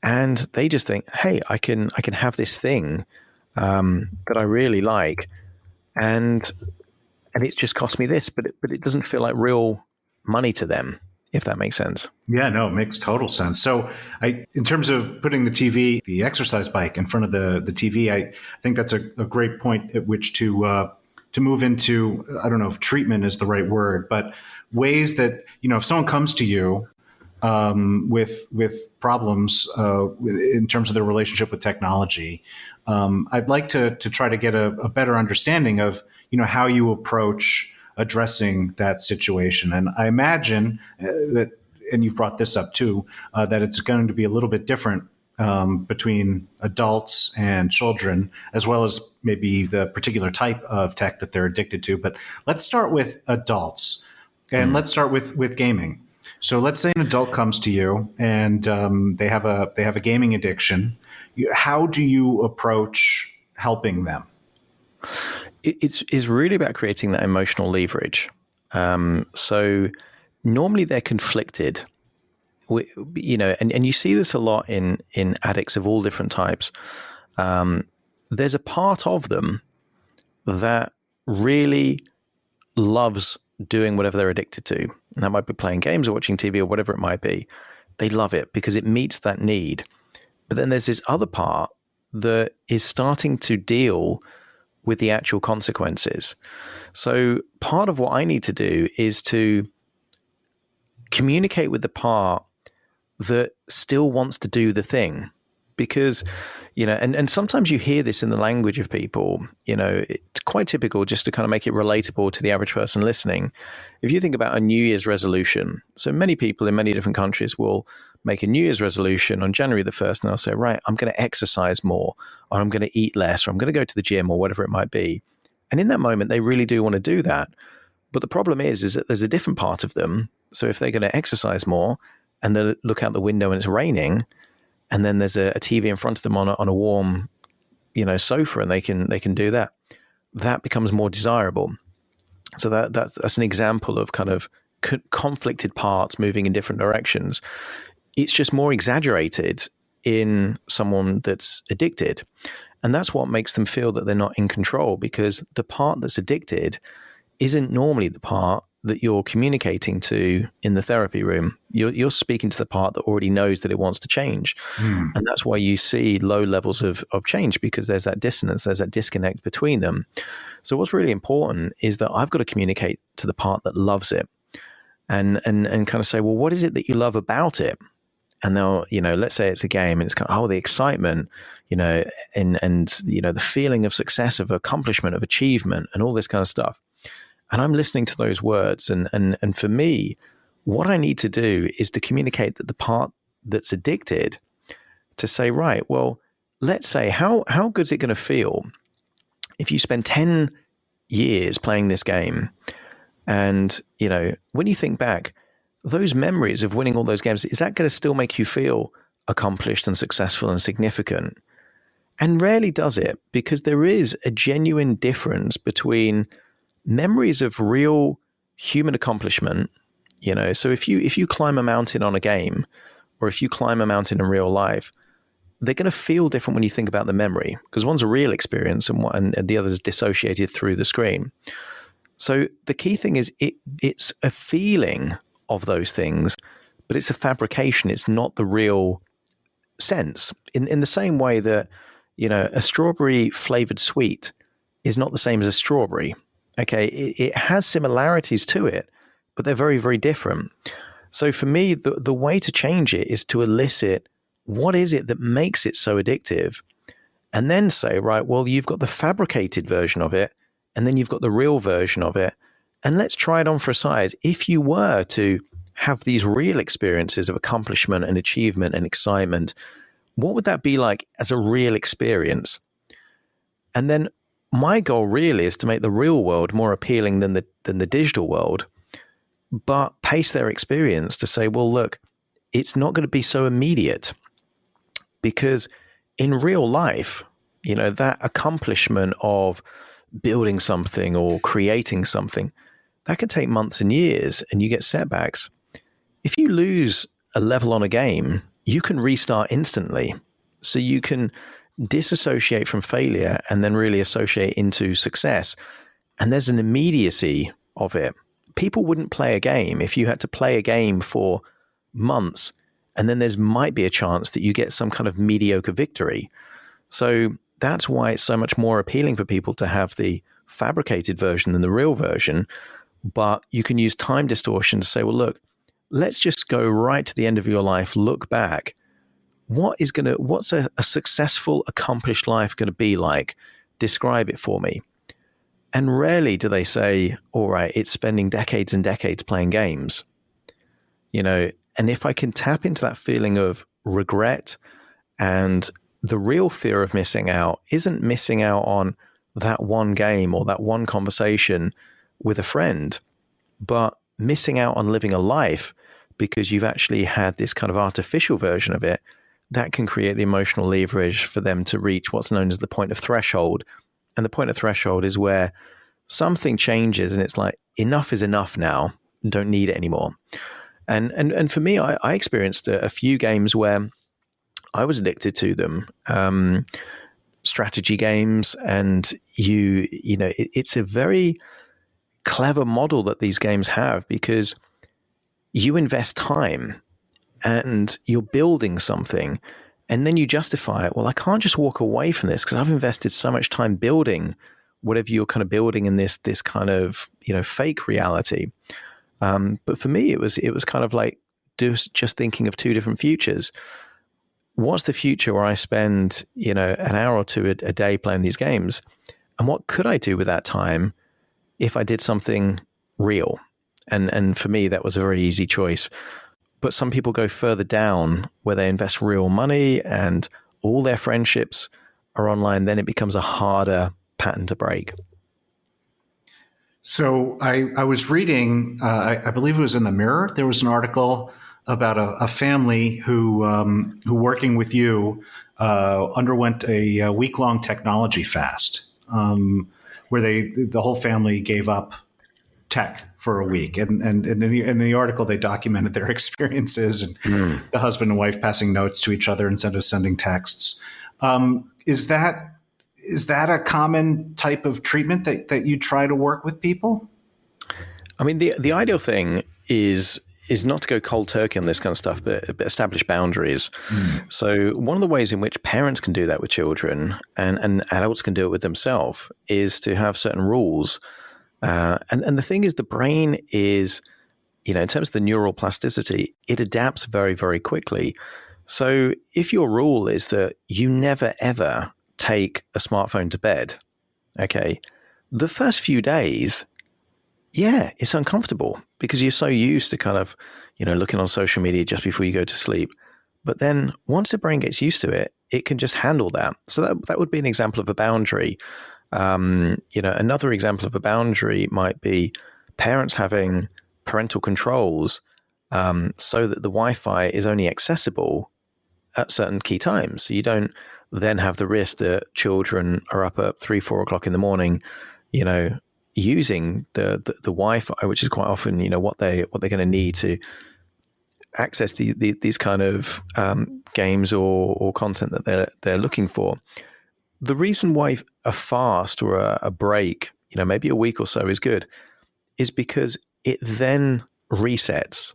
and they just think, hey, I can have this thing that I really like, and it just cost me this, but it doesn't feel like real money to them, if that makes sense. Yeah, no, it makes total sense. So in terms of putting the exercise bike in front of the TV, I think that's a great point at which to move into, I don't know if treatment is the right word, but ways that, if someone comes to you with problems in terms of their relationship with technology, I'd like to try to get a better understanding of, how you approach addressing that situation. And I imagine that, and you've brought this up too, that it's going to be a little bit different between adults and children, as well as maybe the particular type of tech that they're addicted to. But let's start with adults, and let's start with gaming. So let's say an adult comes to you and they have a gaming addiction. How do you approach helping them? It's really about creating that emotional leverage. So normally they're conflicted, and you see this a lot in addicts of all different types. There's a part of them that really loves doing whatever they're addicted to. And that might be playing games or watching TV or whatever it might be. They love it because it meets that need. But then there's this other part that is starting to deal with the actual consequences. So part of what I need to do is to communicate with the part that still wants to do the thing. Because, and sometimes you hear this in the language of people, it's quite typical just to kind of make it relatable to the average person listening. If you think about a New Year's resolution, so many people in many different countries will make a New Year's resolution on January the 1st, and they'll say, right, I'm going to exercise more, or I'm going to eat less, or I'm going to go to the gym, or whatever it might be. And in that moment, they really do want to do that. But the problem is that there's a different part of them. So if they're going to exercise more and they look out the window and it's raining, and then there's a TV in front of them on a warm, sofa, and they can do that, that becomes more desirable. So that's an example of kind of conflicted parts moving in different directions. It's just more exaggerated in someone that's addicted. And that's what makes them feel that they're not in control, because the part that's addicted isn't normally the part that you're communicating to in the therapy room. You're speaking to the part that already knows that it wants to change. And that's why you see low levels of change, because there's that dissonance, there's that disconnect between them. So what's really important is that I've got to communicate to the part that loves it and kind of say, well, what is it that you love about it? And they'll, let's say it's a game and it's kind of, the excitement, and the feeling of success, of accomplishment, of achievement, and all this kind of stuff. And I'm listening to those words. And for me, what I need to do is to communicate that the part that's addicted, to say, right, well, let's say, how good is it going to feel if you spend 10 years playing this game? And, when you think back, those memories of winning all those games, is that going to still make you feel accomplished and successful and significant? And rarely does it, because there is a genuine difference between memories of real human accomplishment. So if you climb a mountain on a game, or if you climb a mountain in real life, they're going to feel different when you think about the memory, because one's a real experience and the other is dissociated through the screen. So the key thing is it's a feeling of those things, but it's a fabrication. It's not the real sense. In the same way that, a strawberry flavored sweet is not the same as a strawberry. Okay, it has similarities to it, but they're very, very different. So for me, the way to change it is to elicit what is it that makes it so addictive, and then say, right, well, you've got the fabricated version of it, and then you've got the real version of it. And let's try it on for a size. If you were to have these real experiences of accomplishment and achievement and excitement, what would that be like as a real experience? And then my goal really is to make the real world more appealing than the digital world, but pace their experience to say, well, look, it's not going to be so immediate, because in real life, that accomplishment of building something or creating something, that can take months and years, and you get setbacks. If you lose a level on a game, you can restart instantly. So you can disassociate from failure and then really associate into success. And there's an immediacy of it. People wouldn't play a game if you had to play a game for months, and then there's might be a chance that you get some kind of mediocre victory. So that's why it's so much more appealing for people to have the fabricated version than the real version. But you can use time distortion to say, well, look, let's just go right to the end of your life, look back. What's a successful, accomplished life going to be like? Describe it for me. And rarely do they say, all right, it's spending decades and decades playing games. And if I can tap into that feeling of regret And the real fear of missing out isn't missing out on that one game or that one conversation with a friend, but missing out on living a life because you've actually had this kind of artificial version of it that can create the emotional leverage for them to reach what's known as the point of threshold. And the point of threshold is where something changes and it's like, enough is enough now, don't need it anymore. And for me, I experienced a few games where I was addicted to them, strategy games, and it's a very clever model that these games have, because you invest time and you're building something, and then you justify it. Well, I can't just walk away from this because I've invested so much time building whatever you're kind of building in this kind of fake reality. But for me, it was kind of like just thinking of two different futures. What's the future where I spend an hour or two a day playing these games, and what could I do with that time if I did something real? And for me, that was a very easy choice. But some people go further down where they invest real money and all their friendships are online. Then it becomes a harder pattern to break. So I was reading, I believe it was in the Mirror. There was an article about a family who working with you underwent a week-long technology fast, where the whole family gave up tech for a week, and in the article they documented their experiences, and the husband and wife passing notes to each other instead of sending texts. Is that a common type of treatment that you try to work with people? I mean, the ideal thing is not to go cold turkey on this kind of stuff, but establish boundaries. So one of the ways in which parents can do that with children, and adults can do it with themselves, is to have certain rules. And the thing is, the brain is, in terms of the neural plasticity, it adapts very, very quickly. So if your rule is that you never, ever take a smartphone to bed, okay, the first few days, yeah, it's uncomfortable because you're so used to kind of, looking on social media just before you go to sleep. But then once the brain gets used to it, it can just handle that. So that would be an example of a boundary. Another example of a boundary might be parents having parental controls so that the Wi-Fi is only accessible at certain key times. So you don't then have the risk that children are up at 3-4 o'clock in the morning, using the Wi-Fi, which is quite often, what they're going to need to access these kind of games or content that they're looking for. The reason why a fast or a break, maybe a week or so is good, is because it then resets.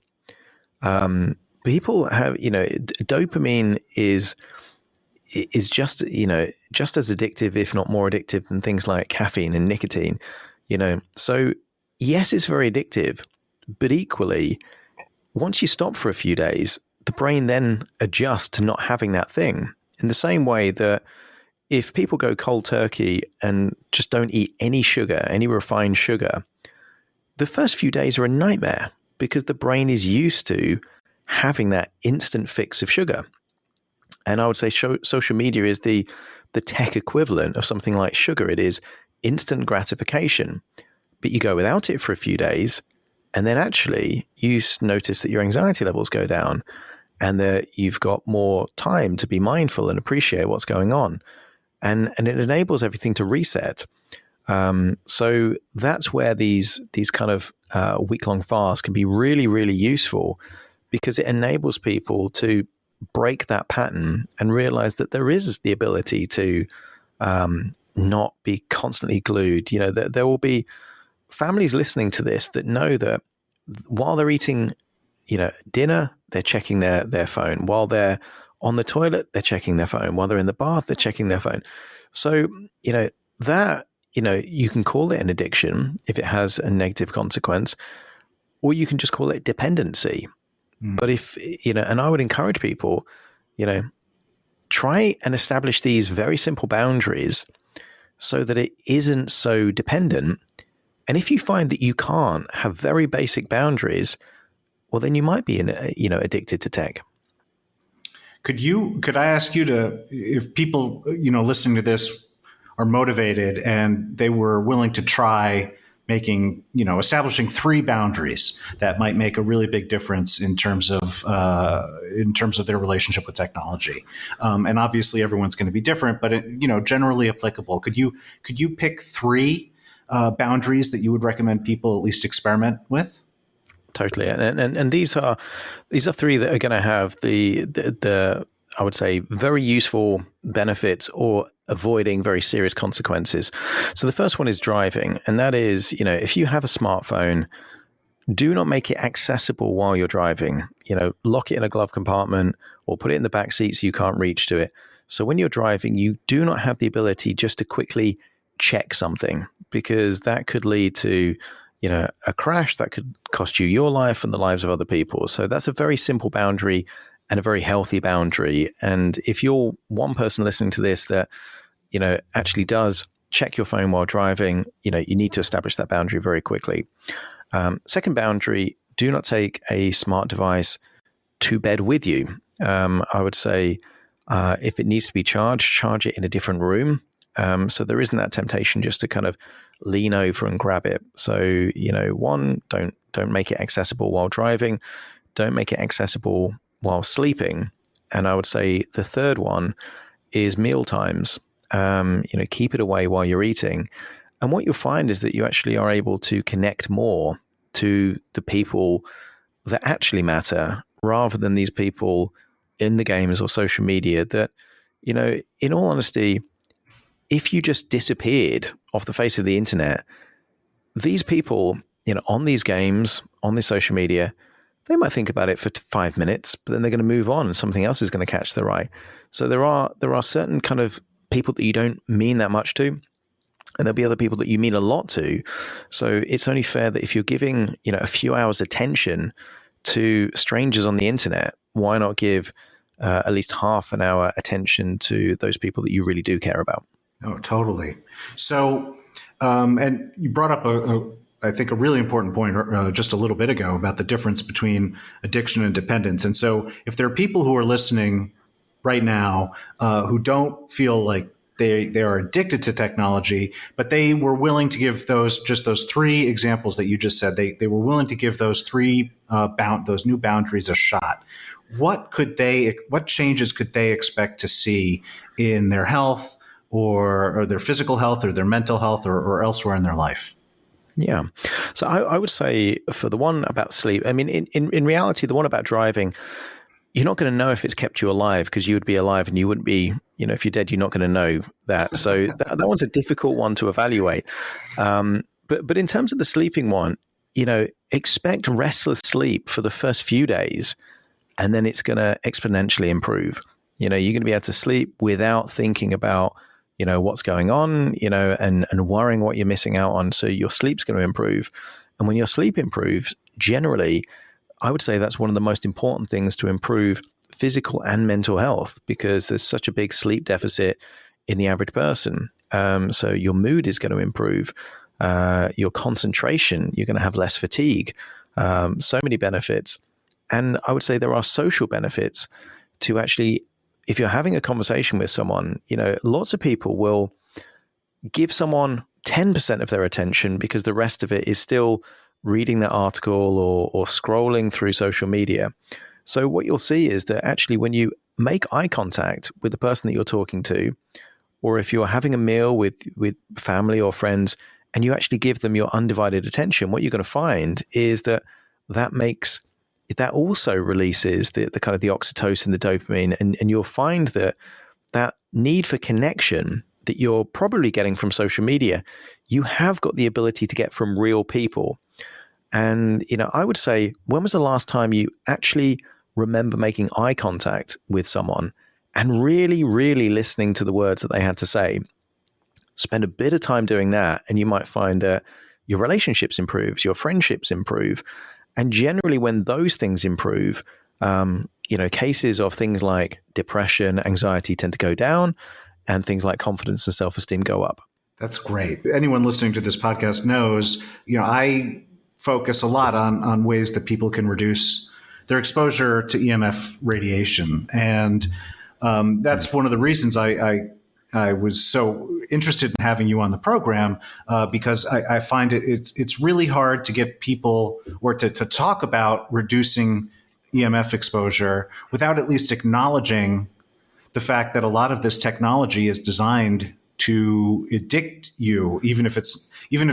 People have, dopamine is just as addictive, if not more addictive, than things like caffeine and nicotine. So yes, it's very addictive, but equally, once you stop for a few days, the brain then adjusts to not having that thing. In the same way that if people go cold turkey and just don't eat any sugar, any refined sugar, the first few days are a nightmare because the brain is used to having that instant fix of sugar. And I would say social media is the tech equivalent of something like sugar. It is instant gratification, but you go without it for a few days, and then actually you notice that your anxiety levels go down and that you've got more time to be mindful and appreciate what's going on. And it enables everything to reset. So that's where these kind of week-long fasts can be really, really useful, because it enables people to break that pattern and realize that there is the ability to not be constantly glued. There will be families listening to this that know that while they're eating, dinner, they're checking their phone. While they're on the toilet, they're checking their phone. While they're in the bath, they're checking their phone. So, you can call it an addiction if it has a negative consequence, or you can just call it dependency. But if, and I would encourage people, try and establish these very simple boundaries so that it isn't so dependent. And if you find that you can't have very basic boundaries, well, then you might be, addicted to tech. Could I ask you to, if people, listening to this are motivated and they were willing to try establishing 3 boundaries that might make a really big difference in terms of their relationship with technology. And obviously everyone's going to be different, but generally applicable. Could you pick 3 boundaries that you would recommend people at least experiment with? Totally, and these are 3 that are going to have the I would say very useful benefits or avoiding very serious consequences. So the first one is driving, and that is, if you have a smartphone, do not make it accessible while you're driving. Lock it in a glove compartment or put it in the back seat so you can't reach to it. So when you're driving, you do not have the ability just to quickly check something, because that could lead to a crash that could cost you your life and the lives of other people. So that's a very simple boundary and a very healthy boundary. And if you're one person listening to this that, actually does check your phone while driving, you need to establish that boundary very quickly. Second boundary, do not take a smart device to bed with you. I would say if it needs to be charged, charge it in a different room. So there isn't that temptation just to kind of lean over and grab it. So, one, don't make it accessible while driving. Don't make it accessible while sleeping. And I would say the third one is meal times. Keep it away while you're eating. And what you'll find is that you actually are able to connect more to the people that actually matter, rather than these people in the games or social media that, in all honesty, if you just disappeared off the face of the internet, these people, on these games, on this social media, they might think about it for 5 minutes, but then they're going to move on and something else is going to catch their eye. So there are certain kind of people that you don't mean that much to, and there'll be other people that you mean a lot to. So it's only fair that if you're giving, a few hours attention to strangers on the internet, why not give at least half an hour attention to those people that you really do care about? Oh, totally. So, and you brought up I think a really important point just a little bit ago about the difference between addiction and dependence. And so if there are people who are listening right now who don't feel like they are addicted to technology, but they were willing to give those 3 examples that you just said, they were willing to give those 3 those new boundaries a shot. What changes could they expect to see in their health, or their physical health, or their mental health, or elsewhere in their life? Yeah. So I would say for the one about sleep, I mean, in reality, the one about driving, you're not going to know if it's kept you alive, because you would be alive and you wouldn't be, if you're dead, you're not going to know that. So that one's a difficult one to evaluate. But in terms of the sleeping one, expect restless sleep for the first few days, and then it's going to exponentially improve. You're going to be able to sleep without thinking about what's going on, and worrying what you're missing out on. So your sleep's going to improve. And when your sleep improves, generally, I would say that's one of the most important things to improve physical and mental health, because there's such a big sleep deficit in the average person. So your mood is going to improve, your concentration, you're going to have less fatigue, so many benefits. And I would say there are social benefits to actually, if you're having a conversation with someone, lots of people will give someone 10% of their attention because the rest of it is still reading that article or scrolling through social media. So what you'll see is that actually when you make eye contact with the person that you're talking to, or if you're having a meal with family or friends and you actually give them your undivided attention, what you're going to find is that also releases the kind of the oxytocin, the dopamine, and you'll find that need for connection that you're probably getting from social media, you have got the ability to get from real people. And, I would say, when was the last time you actually remember making eye contact with someone and really, really listening to the words that they had to say? Spend a bit of time doing that, and you might find that your relationships improve, your friendships improve. And generally, when those things improve, cases of things like depression, anxiety tend to go down, and things like confidence and self-esteem go up. That's great. Anyone listening to this podcast knows, I focus a lot on ways that people can reduce their exposure to EMF radiation. And that's one of the reasons I was so interested in having you on the program, because I find it's really hard to get people or to talk about reducing EMF exposure without at least acknowledging the fact that a lot of this technology is designed to addict you, even if it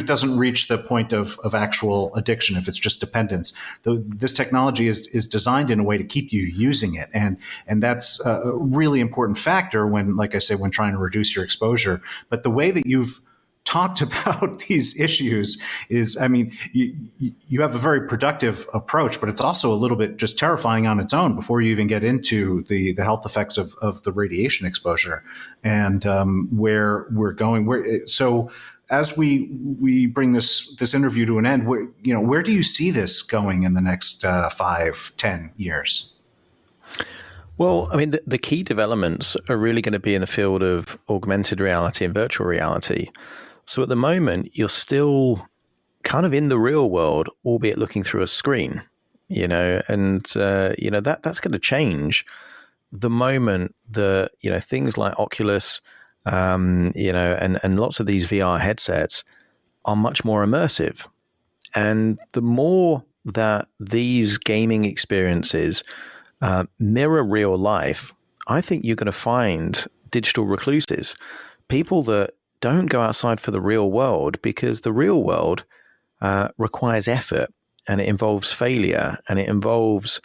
doesn't reach the point of actual addiction, if it's just dependence. This technology is designed in a way to keep you using it. And that's a really important factor when, like I say, when trying to reduce your exposure. But the way that you've talked about these issues is, I mean, you have a very productive approach, but it's also a little bit just terrifying on its own before you even get into the health effects of the radiation exposure and where we're going. So as we bring this interview to an end, where do you see this going in the next 5-10 years? Well, I mean, the key developments are really going to be in the field of augmented reality and virtual reality. So at the moment, you're still kind of in the real world, albeit looking through a screen, and that's going to change the moment that, things like Oculus, and lots of these VR headsets are much more immersive. And the more that these gaming experiences mirror real life, I think you're going to find digital recluses, people that don't go outside for the real world, because the real world requires effort, and it involves failure, and it involves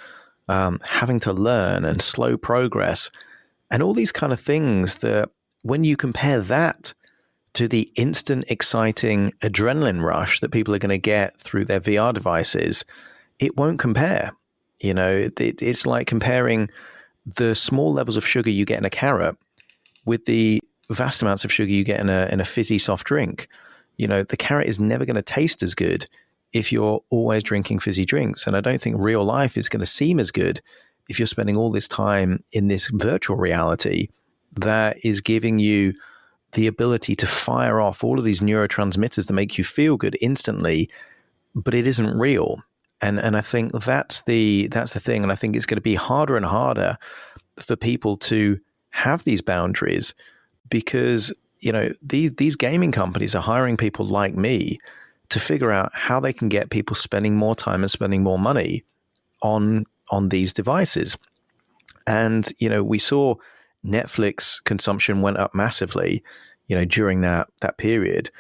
having to learn and slow progress and all these kind of things that when you compare that to the instant exciting adrenaline rush that people are going to get through their VR devices, it won't compare. It's like comparing the small levels of sugar you get in a carrot with the vast amounts of sugar you get in a fizzy soft drink. The carrot is never going to taste as good if you're always drinking fizzy drinks. And I don't think real life is going to seem as good if you're spending all this time in this virtual reality that is giving you the ability to fire off all of these neurotransmitters that make you feel good instantly, but it isn't real. And I think that's the thing. And I think it's going to be harder and harder for people to have these boundaries, because these gaming companies are hiring people like me to figure out how they can get people spending more time and spending more money on these devices. And we saw Netflix consumption went up massively during that period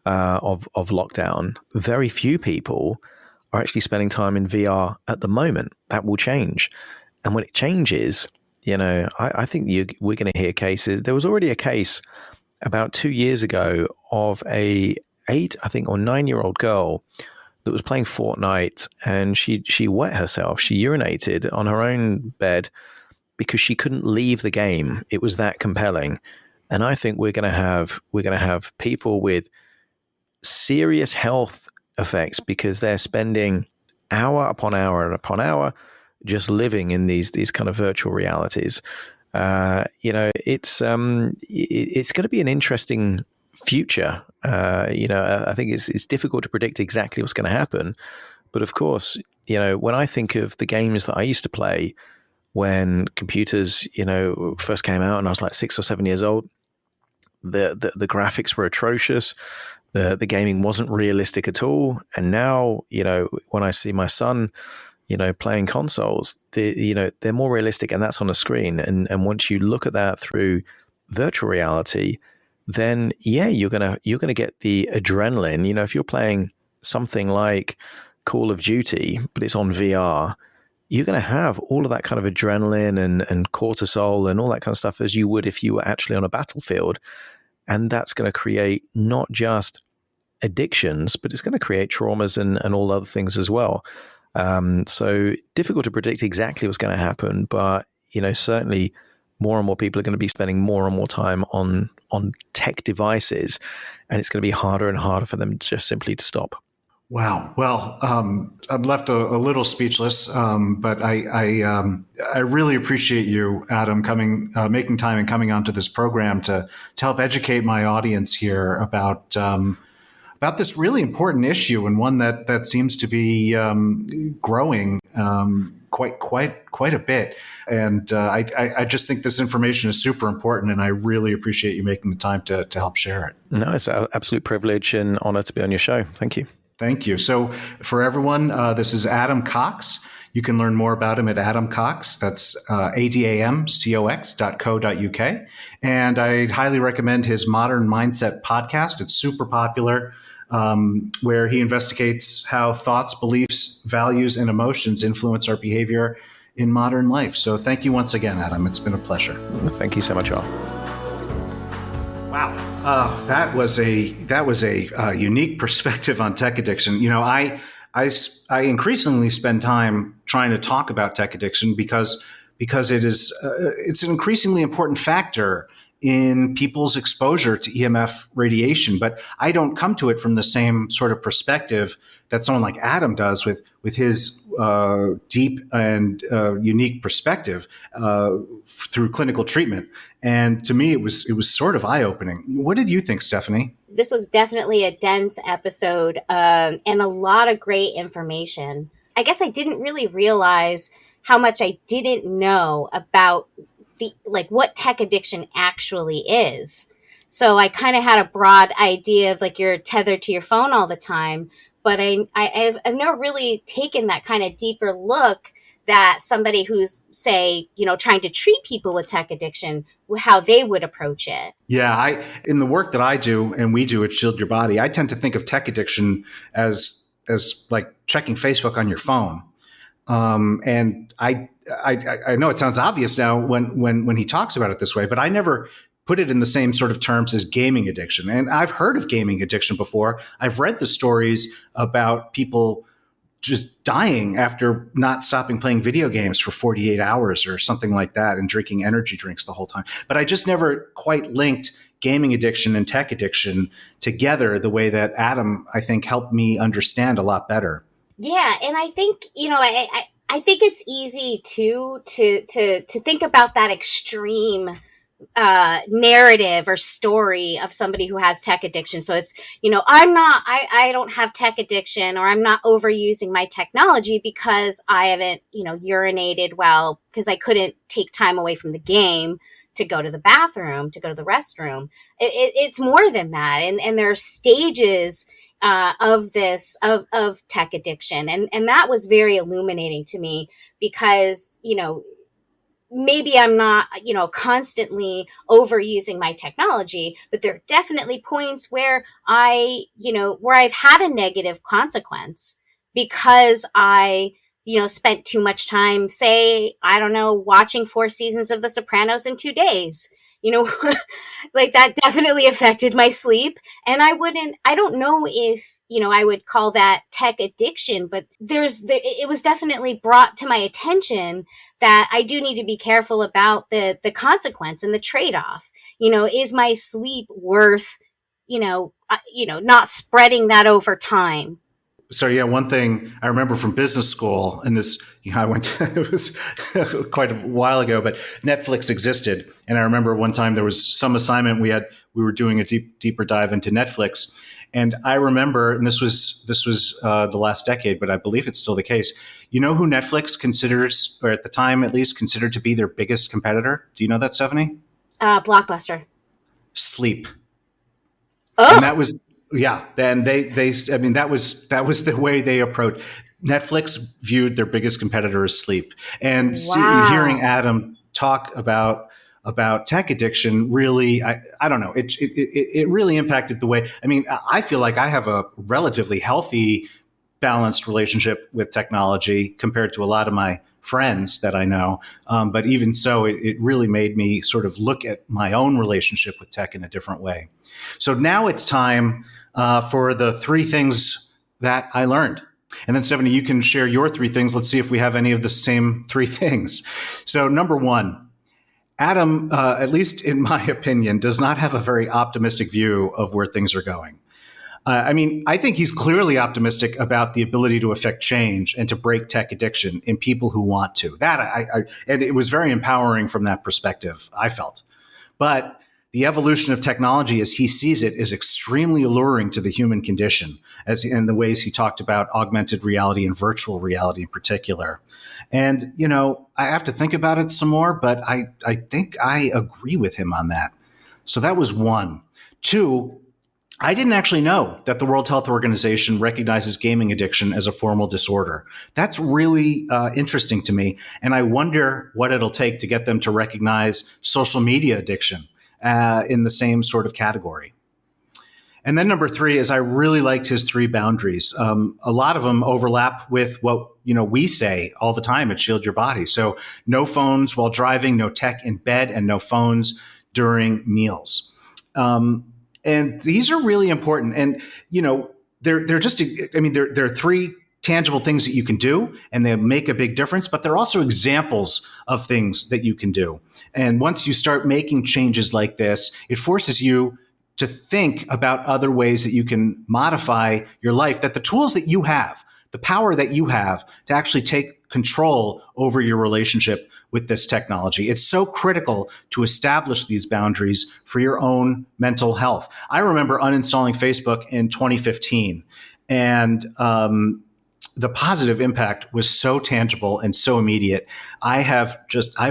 of lockdown. Very few people are actually spending time in VR at the moment. That will change, and when it changes, I think we're going to hear cases. There was already a case about 2 years ago of a 8, I think, or 9-year-old girl that was playing Fortnite, and she wet herself. She urinated on her own bed because she couldn't leave the game. It was that compelling. And I think we're going to have people with serious health effects because they're spending hour upon hour upon hour just living in these kind of virtual realities. It's going to be an interesting future. I think it's difficult to predict exactly what's going to happen. But of course, when I think of the games that I used to play when computers, first came out and I was like 6 or 7 years old, the graphics were atrocious. The gaming wasn't realistic at all. And now, when I see my son, playing consoles, they're more realistic, and that's on a screen. And once you look at that through virtual reality, then you're gonna get the adrenaline. If you're playing something like Call of Duty, but it's on VR, you're going to have all of that kind of adrenaline and cortisol and all that kind of stuff as you would if you were actually on a battlefield. And that's going to create not just addictions, but it's going to create traumas and all other things as well. So difficult to predict exactly what's going to happen, but certainly more and more people are going to be spending more and more time on tech devices, and it's going to be harder and harder for them just simply to stop. Wow. Well, I'm left a little speechless, but I really appreciate you, Adam, making time and coming onto this program to help educate my audience here about this really important issue, and one that seems to be growing quite a bit. And I just think this information is super important, and I really appreciate you making the time to help share it. No, it's an absolute privilege and honor to be on your show. Thank you. Thank you. So for everyone, this is Adam Cox. You can learn more about him at Adam Cox. That's adamcox.co.uk. And I highly recommend his Modern Mindset podcast. It's super popular, where he investigates how thoughts, beliefs, values, and emotions influence our behavior in modern life. So thank you once again, Adam. It's been a pleasure. Thank you so much, Al. Wow. That was a unique perspective on tech addiction. You know, I increasingly spend time trying to talk about tech addiction because it's an increasingly important factor in people's exposure to EMF radiation. But I don't come to it from the same sort of perspective that someone like Adam does with his deep and unique perspective through clinical treatment. And to me, it was sort of eye-opening. What did you think, Stephanie? This was definitely a dense episode and a lot of great information. I guess I didn't really realize how much I didn't know about what tech addiction actually is. So I kind of had a broad idea of you're tethered to your phone all the time, but I've never really taken that kind of deeper look that somebody who's, say, trying to treat people with tech addiction, how they would approach it. Yeah, in the work that I do and we do at Shield Your Body, I tend to think of tech addiction as like checking Facebook on your phone. And I know it sounds obvious now when he talks about it this way, but I never put it in the same sort of terms as gaming addiction. And I've heard of gaming addiction before. I've read the stories about people just dying after not stopping playing video games for 48 hours or something like that and drinking energy drinks the whole time. But I just never quite linked gaming addiction and tech addiction together the way that Adam, I think, helped me understand a lot better. Yeah. And I think, I think it's easy to think about that extreme narrative or story of somebody who has tech addiction. So it's, I don't have tech addiction, or I'm not overusing my technology because I haven't, urinated well because I couldn't take time away from the game to go to the bathroom, to go to the restroom. It's more than that. And there are stages of tech addiction. And that was very illuminating to me because, maybe I'm not, constantly overusing my technology, but there are definitely points where where I've had a negative consequence because I, spent too much time, say, I don't know, watching 4 seasons of The Sopranos in 2 days. That definitely affected my sleep. And I don't know if, I would call that tech addiction, but it was definitely brought to my attention that I do need to be careful about the consequence and the trade-off. Is my sleep worth, not spreading that over time? So yeah, one thing I remember from business school, and this, I went to, it was quite a while ago, but Netflix existed. And I remember one time there was some assignment we were doing a deeper dive into Netflix. And I remember, and this was the last decade, but I believe it's still the case. You know who Netflix considers, or at the time at least, considered to be their biggest competitor? Do you know that, Stephanie? Blockbuster. Sleep. Oh. And that was, yeah. Then that was the way they approached. Netflix viewed their biggest competitor as sleep. And wow. Hearing Adam talk about tech addiction really, I don't know, it really impacted the way, I feel like I have a relatively healthy, balanced relationship with technology compared to a lot of my friends that I know. But even so, it really made me sort of look at my own relationship with tech in a different way. So now it's time for the 3 things that I learned. And then, Stephanie, you can share your 3 things. Let's see if we have any of the same 3 things. So number 1, Adam, at least in my opinion, does not have a very optimistic view of where things are going. I think he's clearly optimistic about the ability to affect change and to break tech addiction in people who want to. And it was very empowering from that perspective, I felt. But the evolution of technology as he sees it is extremely alluring to the human condition, as in the ways he talked about augmented reality and virtual reality in particular. And, I have to think about it some more, but I think I agree with him on that. So that was one. Two, I didn't actually know that the World Health Organization recognizes gaming addiction as a formal disorder. That's really interesting to me. And I wonder what it'll take to get them to recognize social media addiction in the same sort of category. And then number three is I really liked his three boundaries. A lot of them overlap with what we say all the time at Shield Your Body. So no phones while driving, no tech in bed, and no phones during meals. And these are really important. And they're just they're three tangible things that you can do, and they make a big difference. But they're also examples of things that you can do. And once you start making changes like this, it forces you to think about other ways that you can modify your life, that the tools that you have, the power that you have to actually take control over your relationship with this technology. It's so critical to establish these boundaries for your own mental health. I remember uninstalling Facebook in 2015, and the positive impact was so tangible and so immediate. I've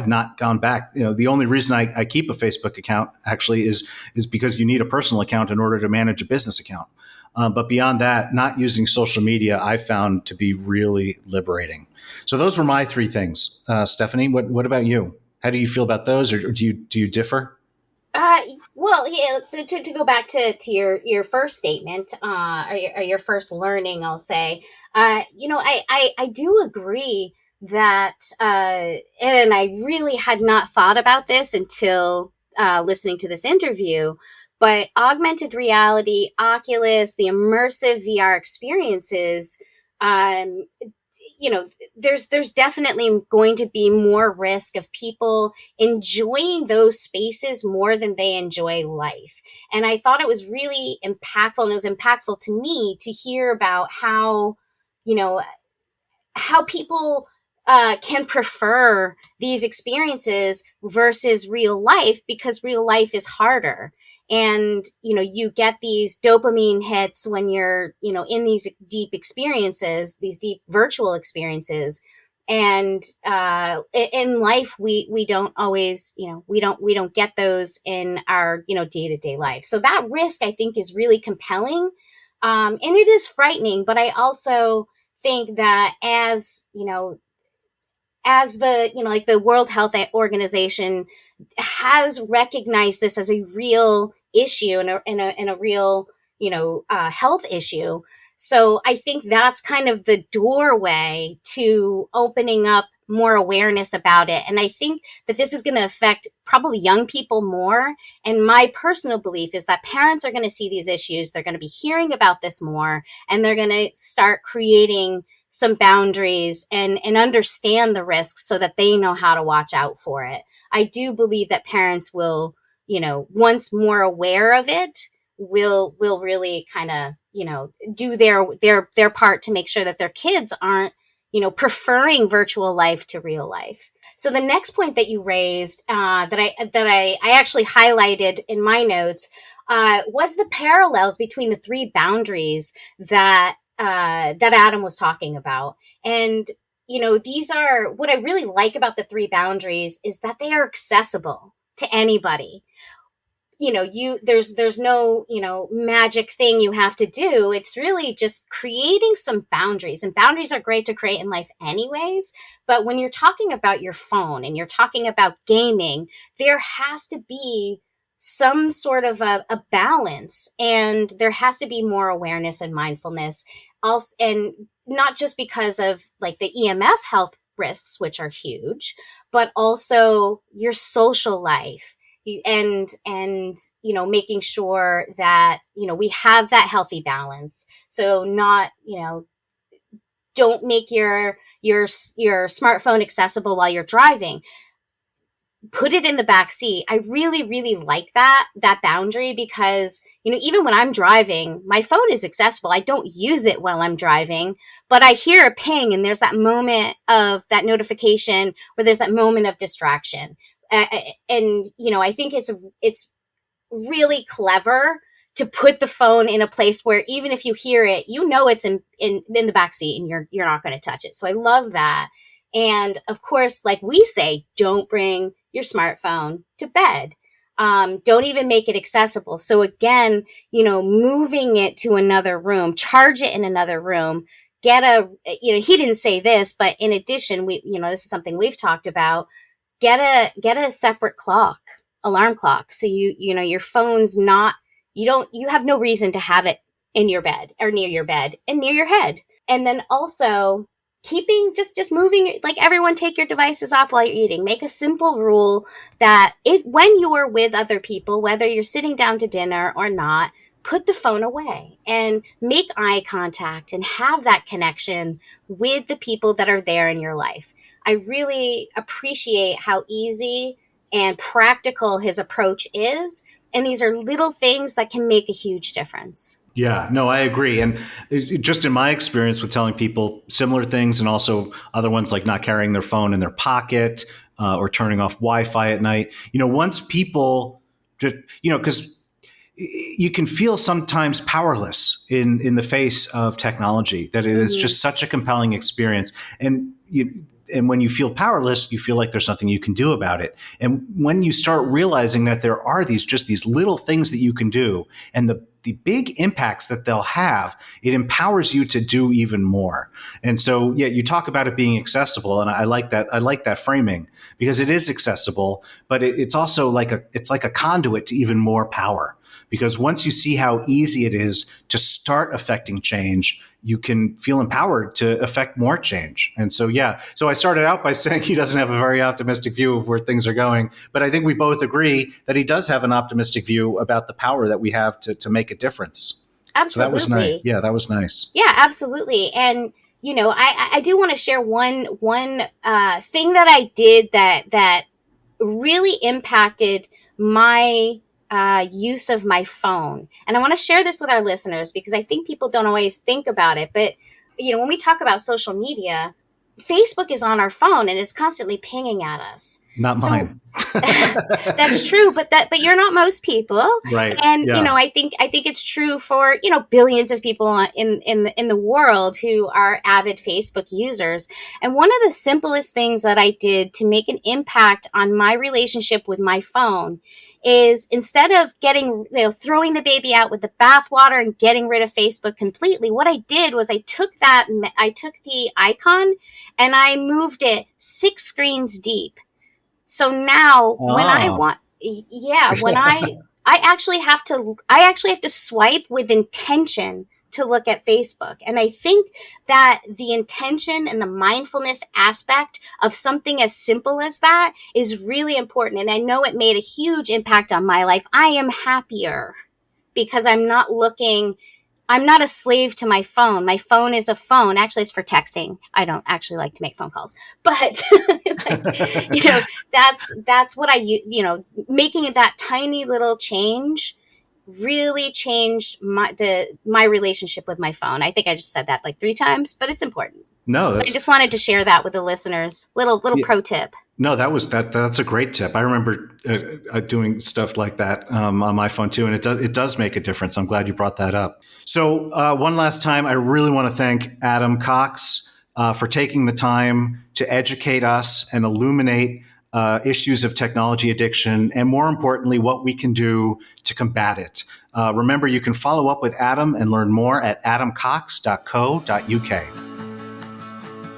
not gone back. The only reason I keep a Facebook account actually is because you need a personal account in order to manage a business account. But beyond that, not using social media, I found to be really liberating. So those were my three things. Stephanie, what about you? How do you feel about those, or do you differ? Well, yeah, to go back to your first statement, or your first learning, I'll say, I do agree that, and I really had not thought about this until listening to this interview, but augmented reality, Oculus, the immersive VR experiences, there's definitely going to be more risk of people enjoying those spaces more than they enjoy life. And I thought it was really impactful, and it was impactful to me to hear about how people can prefer these experiences versus real life, because real life is harder. And, you get these dopamine hits when you're, in these deep experiences, these deep virtual experiences. And in life, we don't always, we don't get those in our, day-to-day life. So that risk, I think, is really compelling. And it is frightening, but I also think that as the, the World Health Organization has recognized this as a real issue and a real, health issue. So I think that's kind of the doorway to opening up more awareness about it. And I think that this is going to affect probably young people more. And my personal belief is that parents are going to see these issues. They're going to be hearing about this more, and they're going to start creating some boundaries and understand the risks so that they know how to watch out for it. I do believe that parents will, once more aware of it, will really kind of, do their part to make sure that their kids aren't, preferring virtual life to real life. So the next point that you raised, that I actually highlighted in my notes, was the parallels between the three boundaries that Adam was talking about. And, these are what I really like about the three boundaries is that they are accessible to anybody. There's no, magic thing you have to do. It's really just creating some boundaries, and boundaries are great to create in life anyways. But when you're talking about your phone and you're talking about gaming, there has to be some sort of a balance, and there has to be more awareness and mindfulness also, and not just because of like the EMF health risks, which are huge, but also your social life and making sure that, we have that healthy balance. So not, don't make your smartphone accessible while you're driving. Put it in the back seat. I really, really like that boundary, because, even when I'm driving, my phone is accessible. I don't use it while I'm driving, but I hear a ping, and there's that moment of that notification where there's that moment of distraction. And, I think it's really clever to put the phone in a place where even if you hear it, it's in the backseat and you're not going to touch it. So I love that. And of course, like we say, don't bring your smartphone to bed. Don't even make it accessible. So again, moving it to another room, charge it in another room, he didn't say this, but in addition, this is something we've talked about, get a separate alarm clock. So your phone's not, you have no reason to have it in your bed or near your bed and near your head. And then also keeping just moving, like everyone take your devices off while you're eating. Make a simple rule that when you're with other people, whether you're sitting down to dinner or not, put the phone away and make eye contact and have that connection with the people that are there in your life. I really appreciate how easy and practical his approach is. And these are little things that can make a huge difference. Yeah, no, I agree. And just in my experience with telling people similar things, and also other ones like not carrying their phone in their pocket or turning off Wi-Fi at night, once people just, because you can feel sometimes powerless in the face of technology, that it is just such a compelling experience. And when you feel powerless, you feel like there's nothing you can do about it. And when you start realizing that there are these little things that you can do, and the big impacts that they'll have, it empowers you to do even more. And so, yeah, you talk about it being accessible, and I like that. I like that framing because it is accessible, but it's also like a conduit to even more power. Because once you see how easy it is to start affecting change, you can feel empowered to affect more change. And so, yeah. So I started out by saying he doesn't have a very optimistic view of where things are going. But I think we both agree that he does have an optimistic view about the power that we have to make a difference. Absolutely. So that was nice. Yeah, that was nice. Yeah, absolutely. And, I do want to share one thing that I did that really impacted my use of my phone. And I want to share this with our listeners because I think people don't always think about it. But, when we talk about social media, Facebook is on our phone and it's constantly pinging at us. Not mine. That's true, but you're not most people, right? And I think it's true for billions of people in the world who are avid Facebook users. And one of the simplest things that I did to make an impact on my relationship with my phone is instead of throwing the baby out with the bathwater and getting rid of Facebook completely, what I did was I took the icon and I moved it 6 screens deep. So now when I actually have to swipe with intention to look at Facebook. And I think that the intention and the mindfulness aspect of something as simple as that is really important. And I know it made a huge impact on my life. I am happier because I'm not a slave to my phone. My phone is a phone. Actually, it's for texting. I don't actually like to make phone calls, but that's what making that tiny little change really changed my relationship with my phone. I think I just said that like 3 times, but it's important. No, so I just wanted to share that with the listeners. Little pro tip. No, that's a great tip. I remember doing stuff like that on my phone too, and it does make a difference. I'm glad you brought that up. So one last time, I really want to thank Adam Cox for taking the time to educate us and illuminate issues of technology addiction, and more importantly, what we can do to combat it. Remember, you can follow up with Adam and learn more at adamcox.co.uk.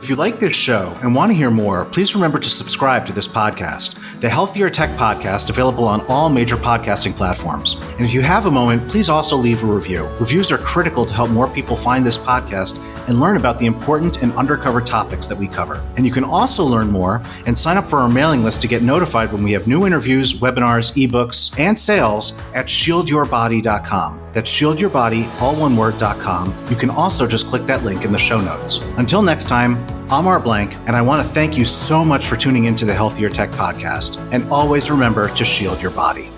If you like this show and want to hear more, please remember to subscribe to this podcast, the Healthier Tech Podcast, available on all major podcasting platforms. And if you have a moment, please also leave a review. Reviews are critical to help more people find this podcast and learn about the important and undercover topics that we cover. And you can also learn more and sign up for our mailing list to get notified when we have new interviews, webinars, ebooks, and sales at shieldyourbody.com. That's shieldyourbody, all one word.com. You can also just click that link in the show notes. Until next time, I'm Art Blank, and I want to thank you so much for tuning into the Healthier Tech Podcast. And always remember to shield your body.